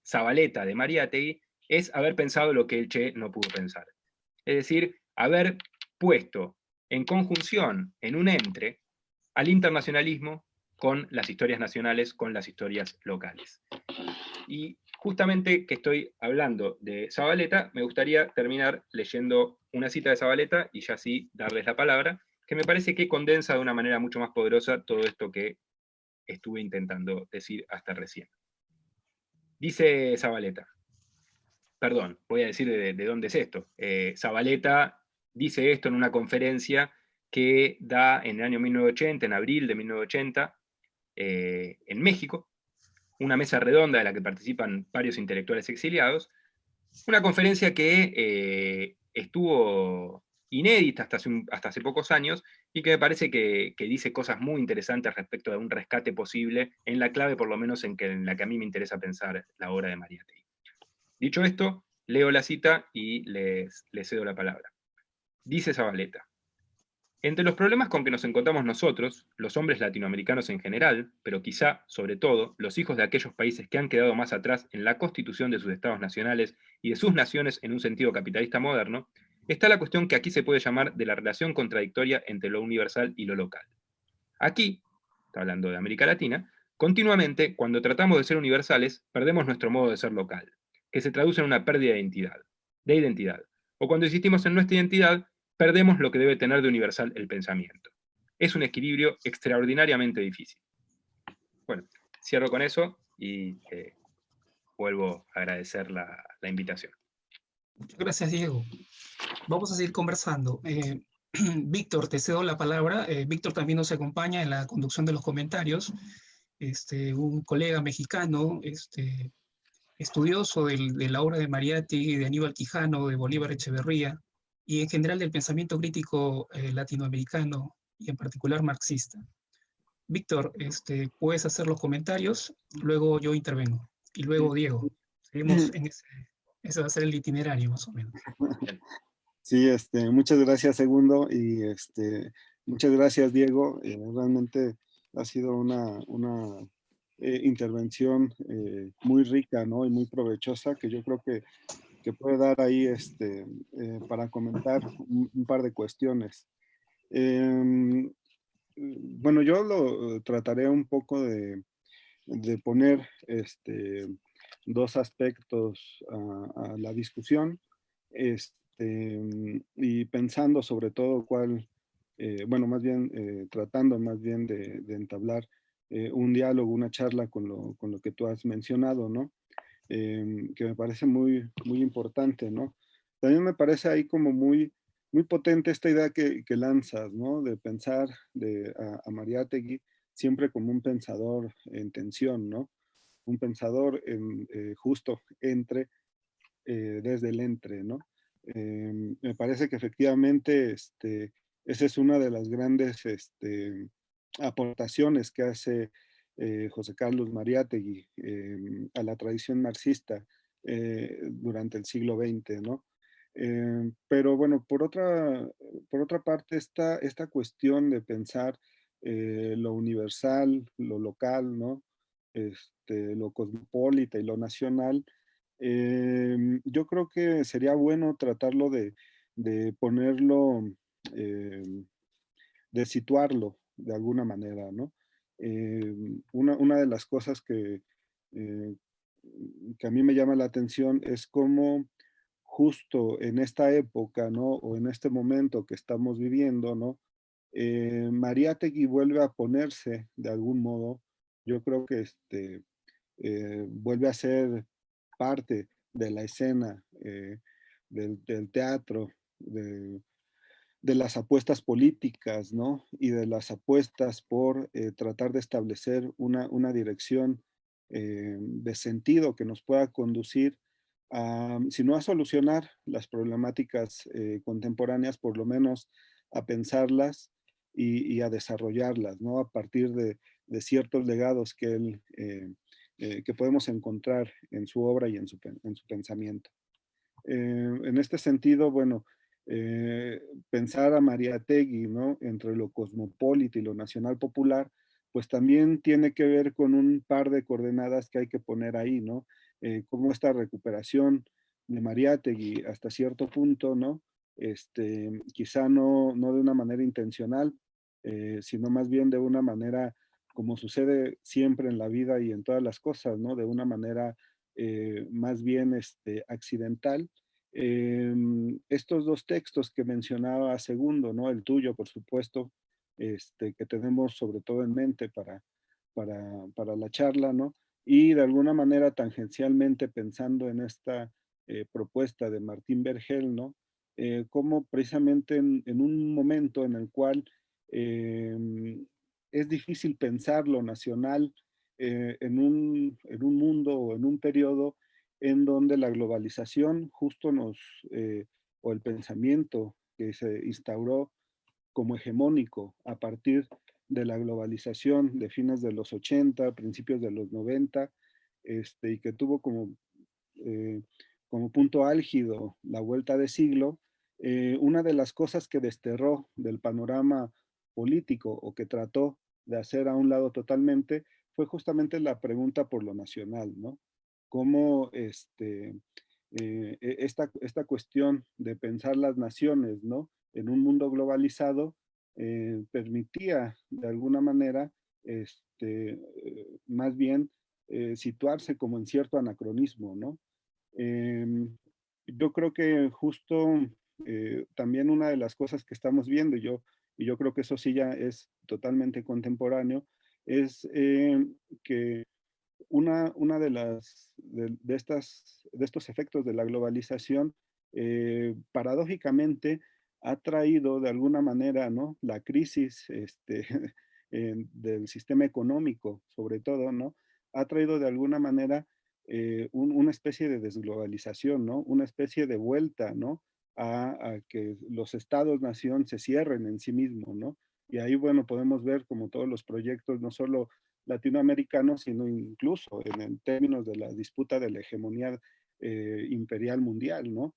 Zabaleta de Mariátegui es haber pensado lo que el Che no pudo pensar. Es decir, haber puesto en conjunción, en un entre, al internacionalismo con las historias nacionales, con las historias locales. Y justamente que estoy hablando de Zabaleta, me gustaría terminar leyendo una cita de Zabaleta y ya así darles la palabra, que me parece que condensa de una manera mucho más poderosa todo esto que estuve intentando decir hasta recién. Dice Zabaleta, perdón, voy a decir de dónde es esto. Zabaleta dice esto en una conferencia que da en el año 1980, en abril de 1980, en México, una mesa redonda de la que participan varios intelectuales exiliados, una conferencia que estuvo inédita hasta hace pocos años y que me parece que dice cosas muy interesantes respecto de un rescate posible en la clave, por lo menos en la que a mí me interesa pensar la obra de Mariátegui. Dicho esto, leo la cita y les cedo la palabra. Dice Zabaleta, entre los problemas con que nos encontramos nosotros, los hombres latinoamericanos en general, pero quizá, sobre todo, los hijos de aquellos países que han quedado más atrás en la constitución de sus estados nacionales y de sus naciones en un sentido capitalista moderno, está la cuestión que aquí se puede llamar de la relación contradictoria entre lo universal y lo local. Aquí, está hablando de América Latina, continuamente, cuando tratamos de ser universales, perdemos nuestro modo de ser local, que se traduce en una pérdida de identidad. O cuando insistimos en nuestra identidad, perdemos lo que debe tener de universal el pensamiento. Es un equilibrio extraordinariamente difícil. Bueno, cierro con eso y vuelvo a agradecer la invitación. Muchas gracias, Diego. Vamos a seguir conversando. Víctor, te cedo la palabra. Víctor también nos acompaña en la conducción de los comentarios. Un colega mexicano, estudioso de la obra de Mariátegui, de Aníbal Quijano, de Bolívar Echeverría, y en general del pensamiento crítico latinoamericano y en particular marxista. Víctor, puedes hacer los comentarios, luego yo intervengo, y luego Diego. Seguimos en ese va a ser el itinerario más o menos. Sí, muchas gracias, Segundo, y muchas gracias, Diego. Realmente ha sido una intervención muy rica, ¿no? Y muy provechosa, que yo creo que puede dar ahí para comentar un par de cuestiones. Bueno, yo lo trataré un poco de poner dos aspectos a la discusión. Y pensando sobre todo bueno, más bien tratando más bien de entablar un diálogo, una charla con lo que tú has mencionado, ¿no? Que me parece muy, muy importante, ¿no? También me parece ahí como muy potente esta idea que lanzas, ¿no? De pensar a Mariátegui siempre como un pensador en tensión, ¿no? Un pensador justo desde el entre, ¿no? Me parece que efectivamente esa es una de las grandes aportaciones que hace José Carlos Mariátegui a la tradición marxista durante el siglo XX, ¿no? Pero bueno, por otra parte, esta cuestión de pensar lo universal, lo local, ¿no? Lo cosmopolita y lo nacional, yo creo que sería bueno tratarlo de ponerlo, de situarlo de alguna manera, ¿no? Una de las cosas eh, que a mí me llama la atención es cómo justo en esta época, ¿no? O en este momento que estamos viviendo, ¿no? Mariátegui vuelve a ponerse de algún modo, yo creo que vuelve a ser parte de la escena, del teatro, de las apuestas políticas, ¿no? Y de las apuestas por tratar de establecer una dirección de sentido que nos pueda conducir si no a solucionar las problemáticas contemporáneas, por lo menos a pensarlas y a desarrollarlas, ¿no? A partir de ciertos legados que él, que podemos encontrar en su obra y en su pensamiento. En este sentido, bueno, pensar a Mariátegui, ¿no? Entre lo cosmopolita y lo nacional popular, pues también tiene que ver con un par de coordenadas que hay que poner ahí, ¿no? Cómo esta recuperación de Mariátegui hasta cierto punto, ¿no? Quizá no de una manera intencional, sino más bien de una manera, como sucede siempre en la vida y en todas las cosas, ¿no? De una manera más bien accidental. Estos dos textos que mencionaba Segundo, ¿no? El tuyo, por supuesto, que tenemos sobre todo en mente para la charla, ¿no? Y de alguna manera tangencialmente pensando en esta propuesta de Martín Vergel, ¿no? Como precisamente en un momento en el cual es difícil pensar lo nacional en un mundo o en un periodo en donde la globalización justo o el pensamiento que se instauró como hegemónico a partir de la globalización de fines de los 80, principios de los 90, y que tuvo eh, como punto álgido la vuelta de siglo, una de las cosas que desterró del panorama político o que trató de hacer a un lado totalmente fue justamente la pregunta por lo nacional, ¿no? Cómo esta cuestión de pensar las naciones, ¿no? En un mundo globalizado permitía de alguna manera, más bien situarse como en cierto anacronismo, ¿no? Yo creo que justo también una de las cosas que estamos viendo, y yo creo que eso sí ya es totalmente contemporáneo, es que una de estos efectos de la globalización, paradójicamente, ha traído de alguna manera, ¿no? La crisis del sistema económico, sobre todo, ¿no? Ha traído de alguna manera una especie de desglobalización, ¿no? Una especie de vuelta, ¿no? A que los estados-nación se cierren en sí mismos, ¿no? Y ahí, bueno, podemos ver como todos los proyectos, no solo latinoamericanos, sino incluso en términos de la disputa de la hegemonía imperial mundial, ¿no?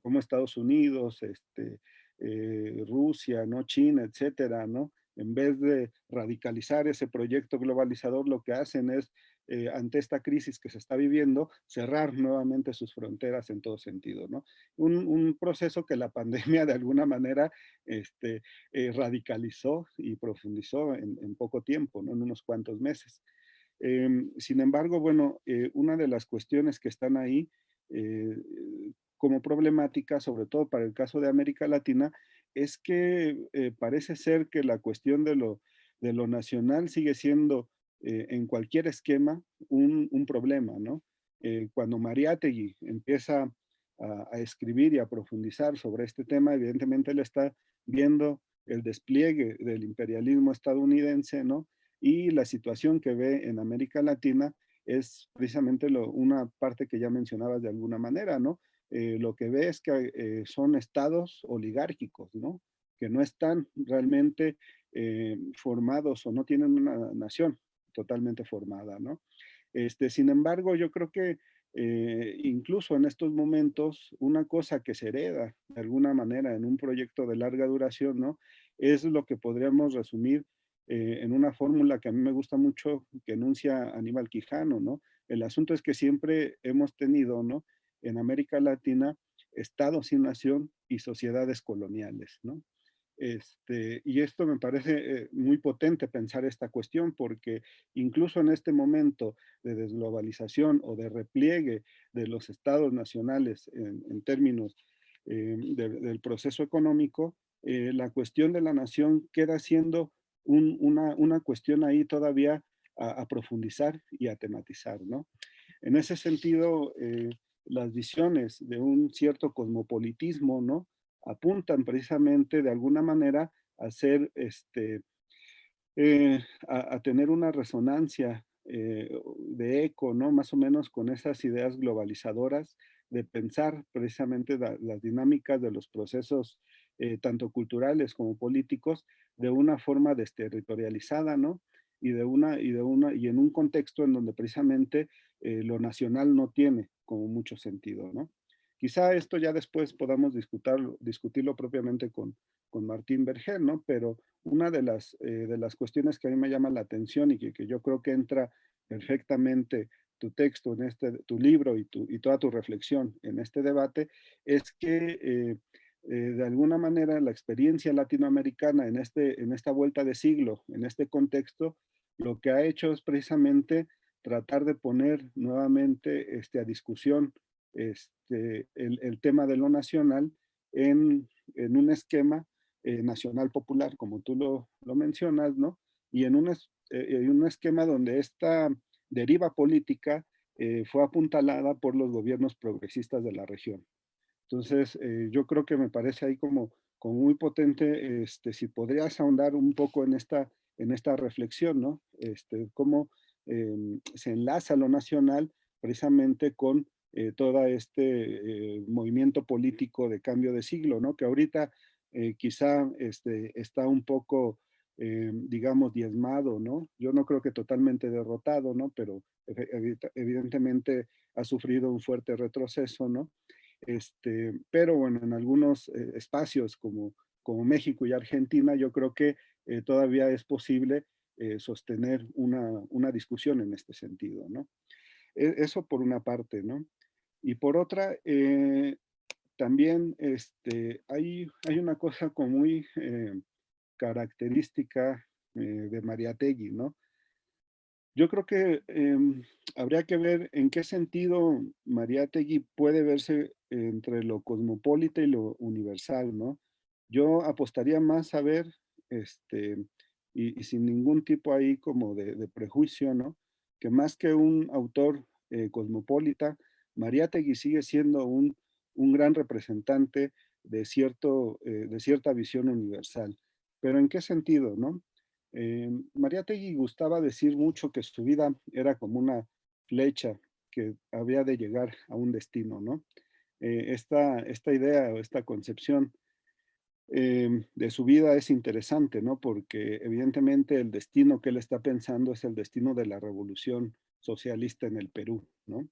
Como Estados Unidos, Rusia, ¿no? China, etcétera, ¿no? En vez de radicalizar ese proyecto globalizador, lo que hacen es, ante esta crisis que se está viviendo, cerrar nuevamente sus fronteras en todo sentido, ¿no? Un proceso que la pandemia de alguna manera radicalizó y profundizó en poco tiempo, ¿no? En unos cuantos meses. Sin embargo, bueno, una de las cuestiones que están ahí eh, como problemática, sobre todo para el caso de América Latina, es que parece ser que la cuestión de lo nacional sigue siendo en cualquier esquema un problema, ¿no? Cuando Mariátegui empieza a escribir y a profundizar sobre este tema, evidentemente él está viendo el despliegue del imperialismo estadounidense, ¿no? Y la situación que ve en América Latina es precisamente una parte que ya mencionabas de alguna manera, ¿no? Lo que ve es que son estados oligárquicos, ¿no? Que no están realmente formados o no tienen una nación totalmente formada, ¿no? Sin embargo, yo creo que incluso en estos momentos, una cosa que se hereda de alguna manera en un proyecto de larga duración, ¿no? Es lo que podríamos resumir en una fórmula que a mí me gusta mucho, que enuncia Aníbal Quijano, ¿no? El asunto es que siempre hemos tenido, ¿no? En América Latina, estados sin nación y sociedades coloniales, ¿no? Y esto me parece muy potente pensar esta cuestión porque incluso en este momento de desglobalización o de repliegue de los estados nacionales en términos del proceso económico, la cuestión de la nación queda siendo una cuestión ahí todavía a profundizar y a tematizar, ¿no? En ese sentido, las visiones de un cierto cosmopolitismo, ¿no? Apuntan precisamente de alguna manera a ser, a tener una resonancia de eco, ¿no? Más o menos con esas ideas globalizadoras de pensar precisamente las dinámicas de los procesos tanto culturales como políticos de una forma desterritorializada, ¿no? Y en un contexto en donde precisamente lo nacional no tiene como mucho sentido, ¿no? Quizá esto ya después podamos discutirlo propiamente con Martín Berger, ¿no? Pero una de las cuestiones que a mí me llama la atención y que yo creo que entra perfectamente tu texto, tu libro y toda tu reflexión en este debate, es que de alguna manera la experiencia latinoamericana en esta vuelta de siglo, en este contexto, lo que ha hecho es precisamente tratar de poner nuevamente a discusión el tema de lo nacional en un esquema nacional popular, como tú lo mencionas, ¿no? Y en un esquema donde esta deriva política fue apuntalada por los gobiernos progresistas de la región. Entonces, yo creo que me parece ahí como muy potente, si podrías ahondar un poco en esta reflexión, ¿no? Cómo se enlaza lo nacional precisamente con todo movimiento político de cambio de siglo, ¿no? Que ahorita quizá está un poco, digamos, diezmado, ¿no? Yo no creo que totalmente derrotado, ¿no? Pero evidentemente ha sufrido un fuerte retroceso, ¿no? Pero bueno, en algunos espacios como México y Argentina, yo creo que todavía es posible sostener una discusión en este sentido, ¿no? Eso por una parte, ¿no? Y por otra, también hay una cosa como muy característica de Mariátegui, ¿no? Yo creo que habría que ver en qué sentido Mariátegui puede verse entre lo cosmopolita y lo universal, ¿no? Yo apostaría más a ver, este, y sin ningún tipo ahí como de prejuicio, ¿no? Que más que un autor cosmopolita, Mariátegui sigue siendo un gran representante de cierta visión universal. Pero ¿en qué sentido, no? Mariátegui gustaba decir mucho que su vida era como una flecha que había de llegar a un destino, ¿no? Esta idea o esta concepción de su vida es interesante, ¿no? Porque evidentemente el destino que él está pensando es el destino de la revolución socialista en el Perú, ¿no?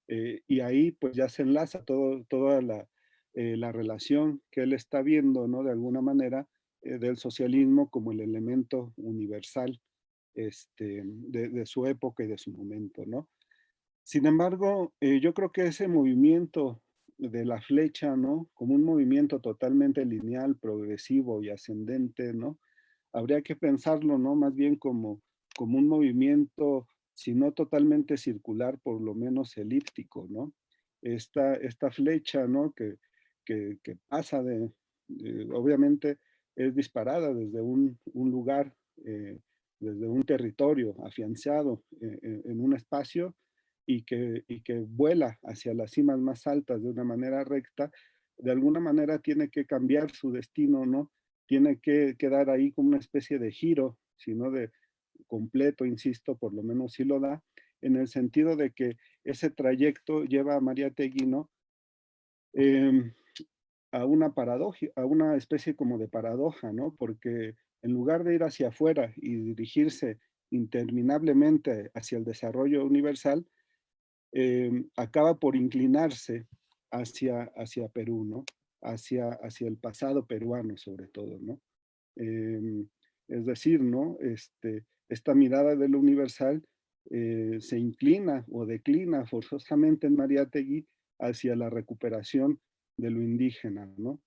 Y ahí pues ya se enlaza toda la relación que él está viendo, ¿no? De alguna manera, del socialismo como el elemento universal de su época y de su momento, ¿no? Sin embargo, yo creo que ese movimiento de la flecha, ¿no? Como un movimiento totalmente lineal, progresivo y ascendente, ¿no? Habría que pensarlo, ¿no? Más bien como un movimiento, si no totalmente circular, por lo menos elíptico, ¿no? Esta flecha, ¿no? Que pasa obviamente es disparada desde un lugar, desde un territorio afianzado en un espacio y que vuela hacia las cimas más altas de una manera recta, de alguna manera tiene que cambiar su destino, ¿no? Tiene que quedar ahí como una especie de giro, si no de completo, insisto, por lo menos sí lo da, en el sentido de que ese trayecto lleva a Mariátegui, ¿no? Eh, a una especie como de paradoja, ¿no? Porque en lugar de ir hacia afuera y dirigirse interminablemente hacia el desarrollo universal, acaba por inclinarse hacia Perú, ¿no? Hacia el pasado peruano sobre todo, ¿no? Eh, es decir, ¿no? Esta mirada de lo universal se inclina o declina forzosamente en Mariátegui hacia la recuperación de lo indígena, ¿no?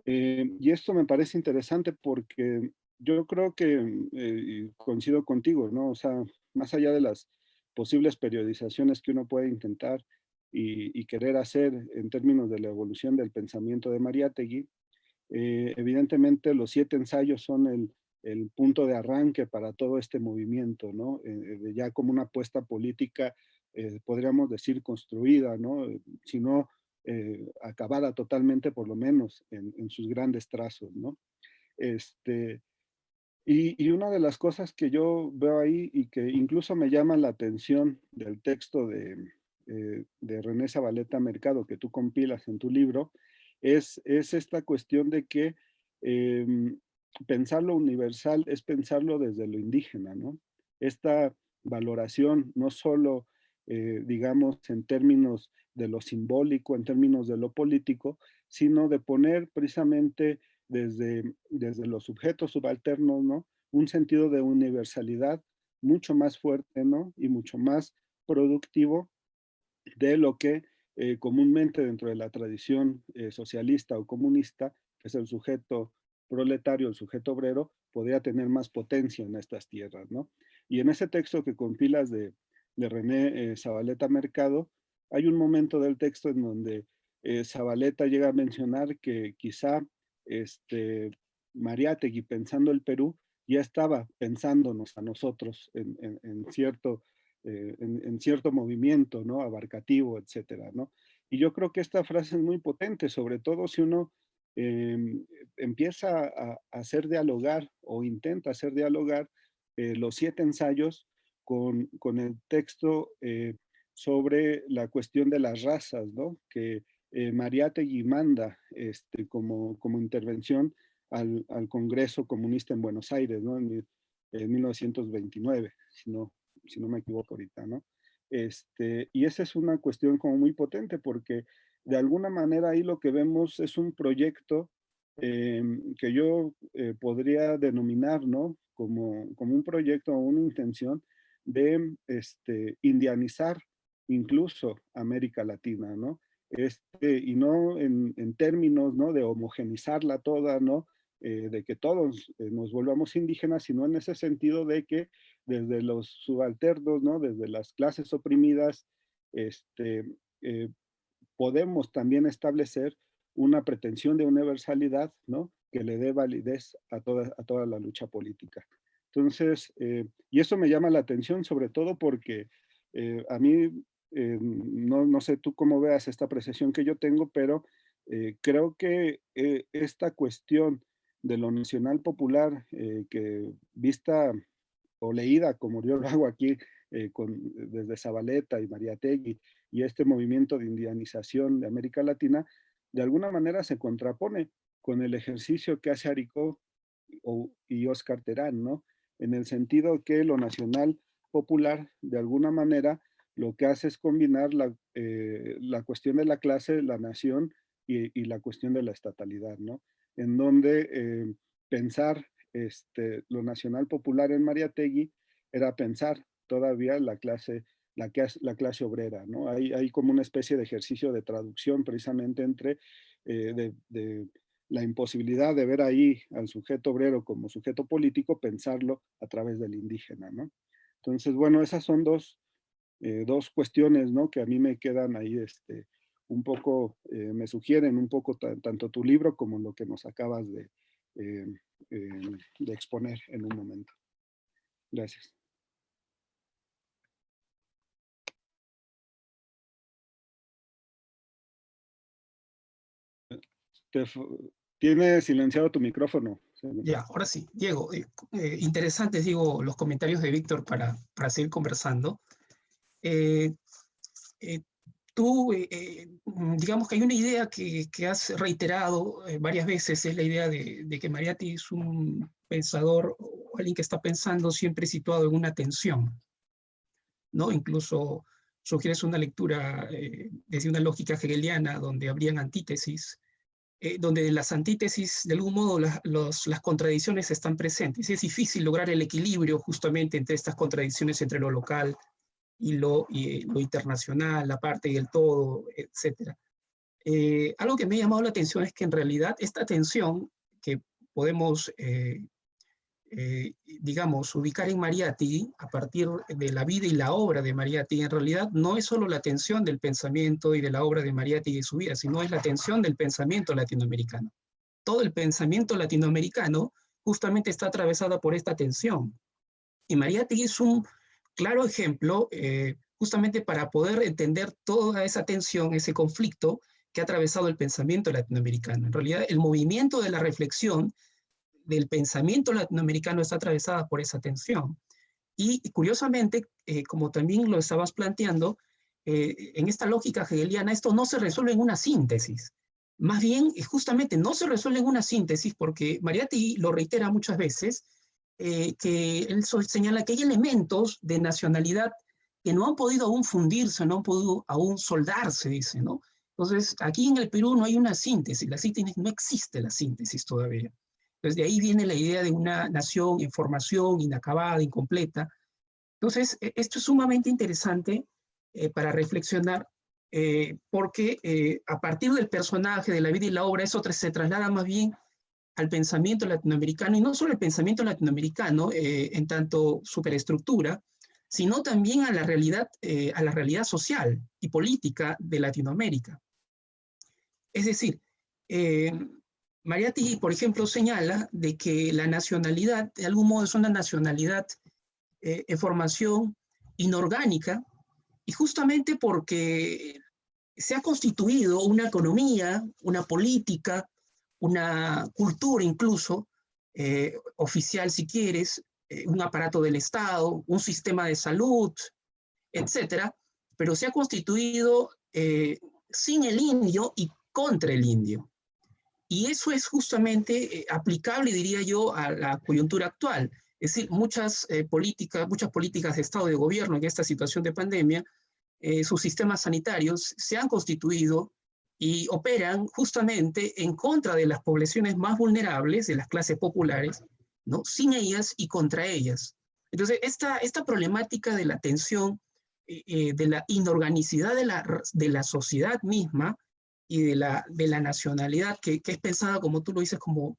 Y esto me parece interesante porque yo creo que, y coincido contigo, ¿no? O sea, más allá de las posibles periodizaciones que uno puede intentar y querer hacer en términos de la evolución del pensamiento de Mariátegui, evidentemente los 7 ensayos son el punto de arranque para todo este movimiento, ¿no? Ya como una apuesta política, podríamos decir, construida, ¿no? Si no acabada totalmente, por lo menos en sus grandes trazos, ¿no? Este, Y una de las cosas que yo veo ahí y que incluso me llama la atención del texto de René Zavaleta Mercado que tú compilas en tu libro, es esta cuestión de que pensar lo universal es pensarlo desde lo indígena, ¿no? Esta valoración no solo, digamos, en términos de lo simbólico, en términos de lo político, sino de poner precisamente desde los sujetos subalternos, ¿no? Un sentido de universalidad mucho más fuerte, ¿no? Y mucho más productivo de lo que comúnmente dentro de la tradición socialista o comunista, que es el sujeto proletario, el sujeto obrero, podría tener más potencia en estas tierras, ¿no? Y en ese texto que compilas de René Zavaleta Mercado, hay un momento del texto en donde Zavaleta llega a mencionar que quizá Mariátegui, pensando el Perú, ya estaba pensándonos a nosotros en cierto movimiento, ¿no? Abarcativo, etcétera, ¿no? Y yo creo que esta frase es muy potente, sobre todo si uno empieza a hacer dialogar o intenta hacer dialogar los 7 ensayos con el texto sobre la cuestión de las razas, ¿no? Que Mariátegui manda como intervención al Congreso Comunista en Buenos Aires, ¿no? En 1929, si no me equivoco ahorita, ¿no? Y esa es una cuestión como muy potente porque de alguna manera ahí lo que vemos es un proyecto que yo podría denominar, ¿no? Como un proyecto o una intención de indianizar incluso América Latina, ¿no? Y no en términos, ¿no? De homogenizarla toda, ¿no? De que todos nos volvamos indígenas, sino en ese sentido de que desde los subalternos, ¿no? Desde las clases oprimidas, eh, podemos también establecer una pretensión de universalidad, ¿no? Que le dé validez a toda la lucha política. Entonces, y eso me llama la atención sobre todo porque a mí, no sé tú cómo veas esta apreciación que yo tengo, pero creo que esta cuestión de lo nacional popular, que vista o leída, como yo lo hago aquí, desde Zavaleta y Mariátegui, y este movimiento de indianización de América Latina, de alguna manera se contrapone con el ejercicio que hace Aricó y Oscar Terán, ¿no? En el sentido que lo nacional popular, de alguna manera, lo que hace es combinar la cuestión de la clase, la nación y la cuestión de la estatalidad, ¿no? En donde pensar lo nacional popular en Mariátegui era pensar todavía la clase obrera, ¿no? Hay como una especie de ejercicio de traducción precisamente entre de la imposibilidad de ver ahí al sujeto obrero como sujeto político, pensarlo a través del indígena, ¿no? Entonces, bueno, esas son dos cuestiones, ¿no? Que a mí me quedan ahí, un poco, me sugieren un poco tanto tu libro como lo que nos acabas eh, de exponer en un momento. Gracias. Tiene silenciado tu micrófono. Ya, ahora sí. Diego, interesantes, digo, los comentarios de Víctor para seguir conversando. Tú, digamos que hay una idea que has reiterado varias veces, es la idea de que Mariátegui es un pensador o alguien que está pensando siempre situado en una tensión, ¿no? Incluso sugieres una lectura desde una lógica hegeliana donde habrían antítesis, donde las antítesis, de algún modo, las contradicciones están presentes. Es difícil lograr el equilibrio justamente entre estas contradicciones entre lo local y lo internacional, la parte y el todo, etc. Algo que me ha llamado la atención es que en realidad esta tensión que podemos, digamos, ubicar en Mariátegui a partir de la vida y la obra de Mariátegui, en realidad no es solo la tensión del pensamiento y de la obra de Mariátegui y su vida, sino es la tensión del pensamiento latinoamericano. Todo el pensamiento latinoamericano justamente está atravesado por esta tensión. Y Mariátegui es un claro ejemplo, justamente para poder entender toda esa tensión, ese conflicto que ha atravesado el pensamiento latinoamericano. En realidad, el movimiento de la reflexión del pensamiento latinoamericano está atravesada por esa tensión. Y curiosamente, como también lo estabas planteando, en esta lógica hegeliana, esto no se resuelve en una síntesis. Más bien, justamente no se resuelve en una síntesis porque Mariátegui lo reitera muchas veces, que él señala que hay elementos de nacionalidad que no han podido aún fundirse, no han podido aún soldarse, dice, ¿no? Entonces, aquí en el Perú no hay una síntesis, no existe la síntesis todavía. Entonces, de ahí viene la idea de una nación en formación, inacabada, incompleta. Entonces, esto es sumamente interesante para reflexionar, porque a partir del personaje, de la vida y la obra, eso se traslada más bien al pensamiento latinoamericano, y no solo el pensamiento latinoamericano en tanto superestructura, sino también a la realidad social y política de Latinoamérica. Es decir, Mariátegui, por ejemplo, señala de que la nacionalidad, de algún modo, es una nacionalidad en formación inorgánica, y justamente porque se ha constituido una economía, una política, una cultura incluso, oficial si quieres, un aparato del Estado, un sistema de salud, etcétera, pero se ha constituido sin el indio y contra el indio. Y eso es justamente aplicable, diría yo, a la coyuntura actual. Es decir, muchas políticas de Estado y de gobierno en esta situación de pandemia, sus sistemas sanitarios se han constituido y operan justamente en contra de las poblaciones más vulnerables, de las clases populares, ¿no? Sin ellas y contra ellas. Entonces, esta problemática de la tensión, de la inorganicidad de la sociedad misma y de la nacionalidad, que es pensada, como tú lo dices, como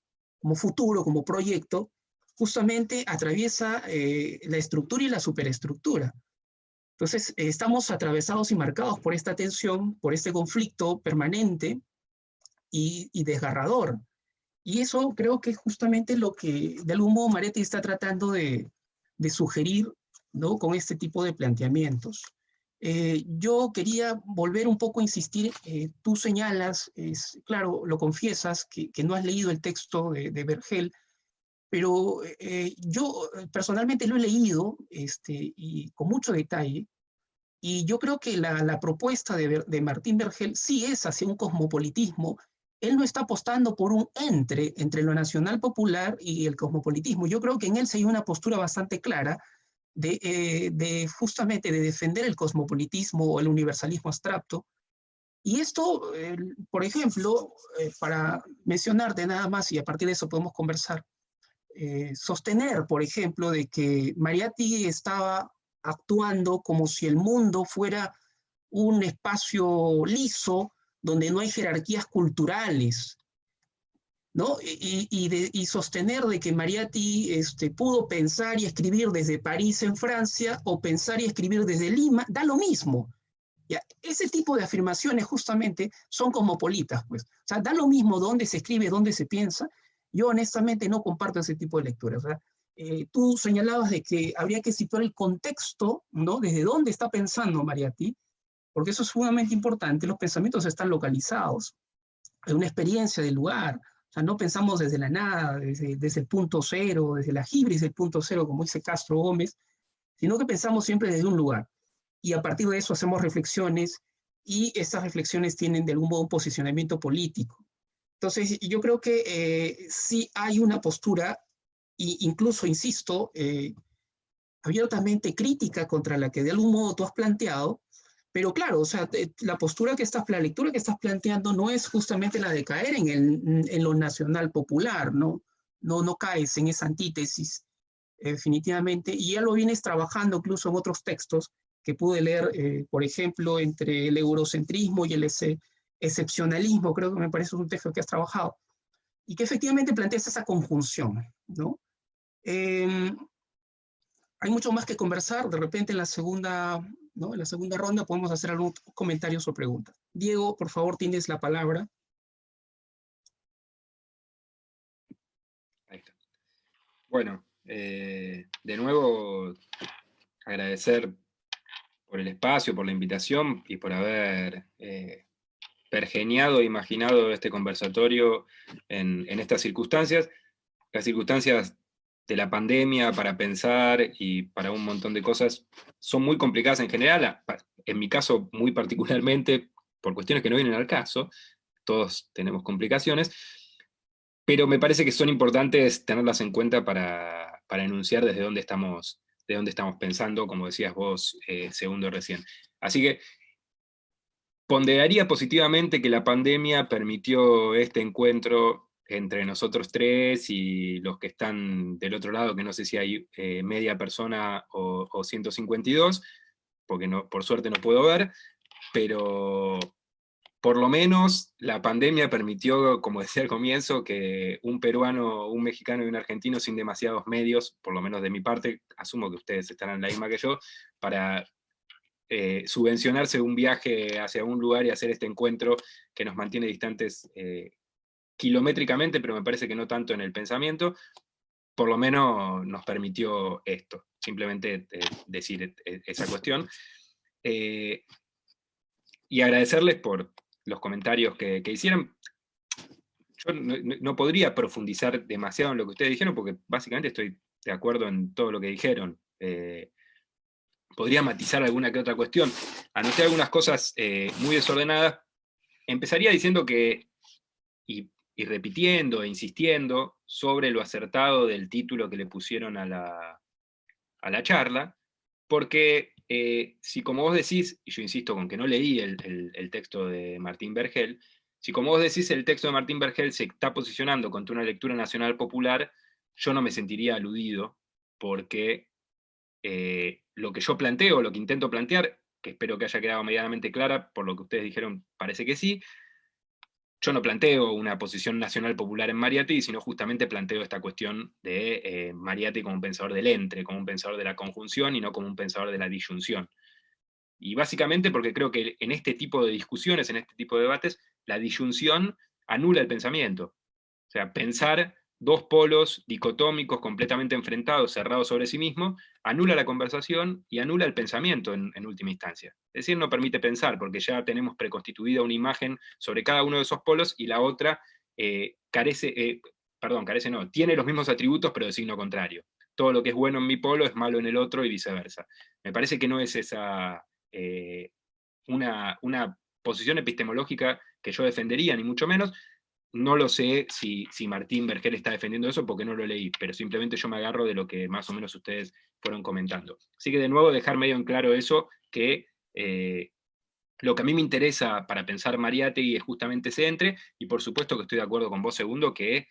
futuro, como proyecto, justamente atraviesa la estructura y la superestructura. Entonces, estamos atravesados y marcados por esta tensión, por este conflicto permanente y desgarrador. Y eso creo que es justamente lo que, de algún modo, Mariátegui está tratando de sugerir, ¿no?, con este tipo de planteamientos. Yo quería volver un poco a insistir, tú señalas, claro, lo confiesas, que no has leído el texto de Vergel, pero yo personalmente lo he leído y con mucho detalle, y yo creo que la propuesta de Martín Vergel sí es hacia un cosmopolitismo. Él no está apostando por un entre lo nacional popular y el cosmopolitismo. Yo creo que en él sí hay una postura bastante clara justamente de defender el cosmopolitismo o el universalismo abstracto. Y esto, por ejemplo, para mencionarte nada más, y a partir de eso podemos conversar, sostener, por ejemplo, de que Mariátegui estaba actuando como si el mundo fuera un espacio liso donde no hay jerarquías culturales, ¿no? Y sostener de que Mariátegui pudo pensar y escribir desde París en Francia o pensar y escribir desde Lima, da lo mismo. ¿Ya? Ese tipo de afirmaciones justamente son cosmopolitas, pues. O sea, da lo mismo dónde se escribe, dónde se piensa. Yo honestamente no comparto ese tipo de lecturas. O sea, tú señalabas de que habría que situar el contexto, ¿no?, desde dónde está pensando Mariátegui, porque eso es sumamente importante. Los pensamientos están localizados, hay una experiencia del lugar. O sea, no pensamos desde la nada, desde el punto cero, desde la hibris del punto cero, como dice Castro Gómez, sino que pensamos siempre desde un lugar. Y a partir de eso hacemos reflexiones, y estas reflexiones tienen de algún modo un posicionamiento político. Entonces, yo creo que sí hay una postura, e incluso, insisto, abiertamente crítica contra la que de algún modo tú has planteado, pero claro, o sea, la lectura que estás planteando no es justamente la de caer en lo nacional popular, ¿no? No caes en esa antítesis, definitivamente, y ya lo vienes trabajando incluso en otros textos que pude leer, por ejemplo, entre el eurocentrismo y el excepcionalismo, creo que me parece un texto que has trabajado, y que efectivamente planteas esa conjunción, ¿no? Hay mucho más que conversar, de repente en la segunda, ¿no?, en la segunda ronda podemos hacer algunos comentarios o preguntas. Diego, por favor, tienes la palabra. Ahí está. Bueno, de nuevo agradecer por el espacio, por la invitación y por haber pergeniado e imaginado este conversatorio en estas circunstancias. las circunstancias de la pandemia para pensar y para un montón de cosas son muy complicadas en general, en mi caso muy particularmente, por cuestiones que no vienen al caso, todos tenemos complicaciones, pero me parece que son importantes tenerlas en cuenta para enunciar desde dónde estamos pensando, como decías vos, Segundo, recién. Así que ponderaría positivamente que la pandemia permitió este encuentro entre nosotros tres y los que están del otro lado, que no sé si hay media persona o 152, porque no, por suerte no puedo ver, pero por lo menos la pandemia permitió, como decía al comienzo, que un peruano, un mexicano y un argentino sin demasiados medios, por lo menos de mi parte, asumo que ustedes estarán en la misma que yo, para subvencionarse un viaje hacia un lugar y hacer este encuentro que nos mantiene distantes kilométricamente, pero me parece que no tanto en el pensamiento, por lo menos nos permitió esto, simplemente decir esa cuestión. Y agradecerles por los comentarios que hicieron. Yo no podría profundizar demasiado en lo que ustedes dijeron, porque básicamente estoy de acuerdo en todo lo que dijeron. Podría matizar alguna que otra cuestión. Anoté algunas cosas muy desordenadas. Empezaría diciendo que, y repitiendo e insistiendo sobre lo acertado del título que le pusieron a la charla, porque si como vos decís, y yo insisto con que no leí el texto de Martín Vergel, si como vos decís el texto de Martín Vergel se está posicionando contra una lectura nacional popular, yo no me sentiría aludido, porque lo que yo planteo, lo que intento plantear, que espero que haya quedado medianamente clara, por lo que ustedes dijeron parece que sí, yo no planteo una posición nacional popular en Mariátegui, sino justamente planteo esta cuestión de Mariátegui como un pensador del entre, como un pensador de la conjunción y no como un pensador de la disyunción. Y básicamente porque creo que en este tipo de discusiones, en este tipo de debates, la disyunción anula el pensamiento. O sea, pensar dos polos dicotómicos completamente enfrentados, cerrados sobre sí mismos, anula la conversación y anula el pensamiento en última instancia. Es decir, no permite pensar, porque ya tenemos preconstituida una imagen sobre cada uno de esos polos y la otra carece no, tiene los mismos atributos pero de signo contrario. Todo lo que es bueno en mi polo es malo en el otro y viceversa. Me parece que no es esa una posición epistemológica que yo defendería, ni mucho menos. No lo sé si Martín Vergel está defendiendo eso porque no lo leí, pero simplemente yo me agarro de lo que más o menos ustedes fueron comentando. Así que de nuevo dejar medio en claro eso, que lo que a mí me interesa para pensar Mariátegui es justamente ese entre, y por supuesto que estoy de acuerdo con vos, Segundo, que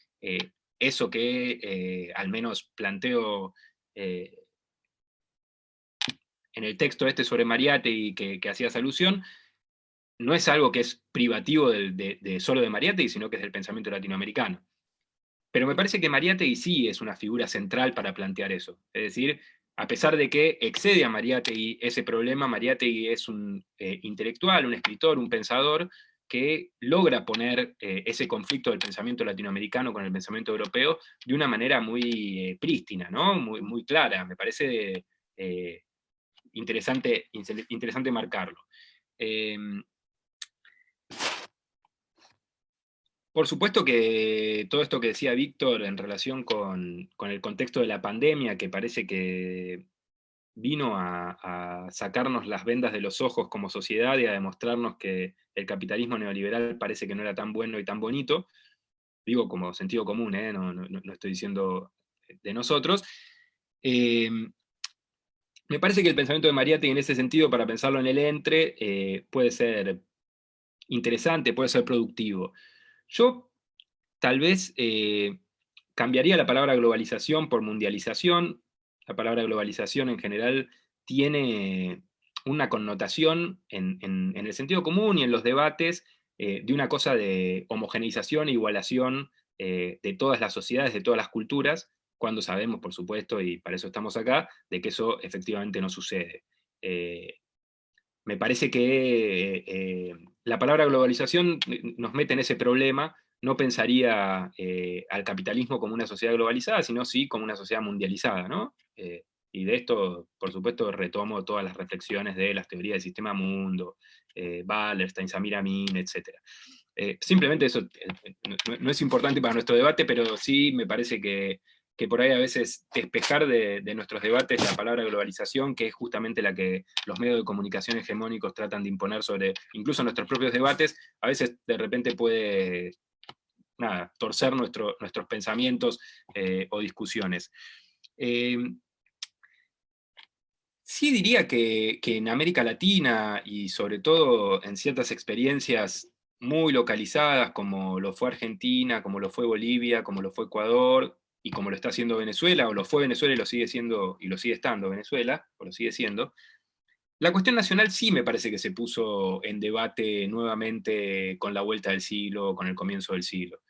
eso que al menos planteo en el texto este sobre Mariátegui que hacías alusión, no es algo que es privativo solo de Mariátegui, sino que es del pensamiento latinoamericano. Pero me parece que Mariátegui sí es una figura central para plantear eso. Es decir, a pesar de que excede a Mariátegui ese problema, Mariátegui es un intelectual, un escritor, un pensador que logra poner ese conflicto del pensamiento latinoamericano con el pensamiento europeo de una manera muy prístina, ¿no? Muy, muy clara. Me parece interesante marcarlo. Por supuesto que todo esto que decía Víctor en relación con el contexto de la pandemia, que parece que vino a sacarnos las vendas de los ojos como sociedad y a demostrarnos que el capitalismo neoliberal parece que no era tan bueno y tan bonito, digo como sentido común, no estoy diciendo de nosotros. Me parece que el pensamiento de Mariátegui en ese sentido, para pensarlo en el entre, puede ser interesante, puede ser productivo. Yo tal vez cambiaría la palabra globalización por mundialización. La palabra globalización en general tiene una connotación en el sentido común y en los debates de una cosa de homogeneización e igualación de todas las sociedades, de todas las culturas, cuando sabemos, por supuesto, y para eso estamos acá, de que eso efectivamente no sucede. Me parece que la palabra globalización nos mete en ese problema. No pensaría al capitalismo como una sociedad globalizada, sino sí como una sociedad mundializada, ¿no? Y de esto, por supuesto, retomo todas las reflexiones de las teorías del sistema mundo, Wallerstein, Samir Amin, etc. Simplemente eso no es importante para nuestro debate, pero sí me parece que por ahí a veces despejar de nuestros debates la palabra globalización, que es justamente la que los medios de comunicación hegemónicos tratan de imponer sobre incluso nuestros propios debates, a veces de repente puede torcer nuestros pensamientos o discusiones. Sí diría que en América Latina, y sobre todo en ciertas experiencias muy localizadas, como lo fue Argentina, como lo fue Bolivia, como lo fue Ecuador, y como lo está haciendo Venezuela, o lo fue Venezuela y lo sigue siendo, y lo sigue estando Venezuela, o lo sigue siendo, la cuestión nacional sí me parece que se puso en debate nuevamente con la vuelta del siglo, con el comienzo del siglo.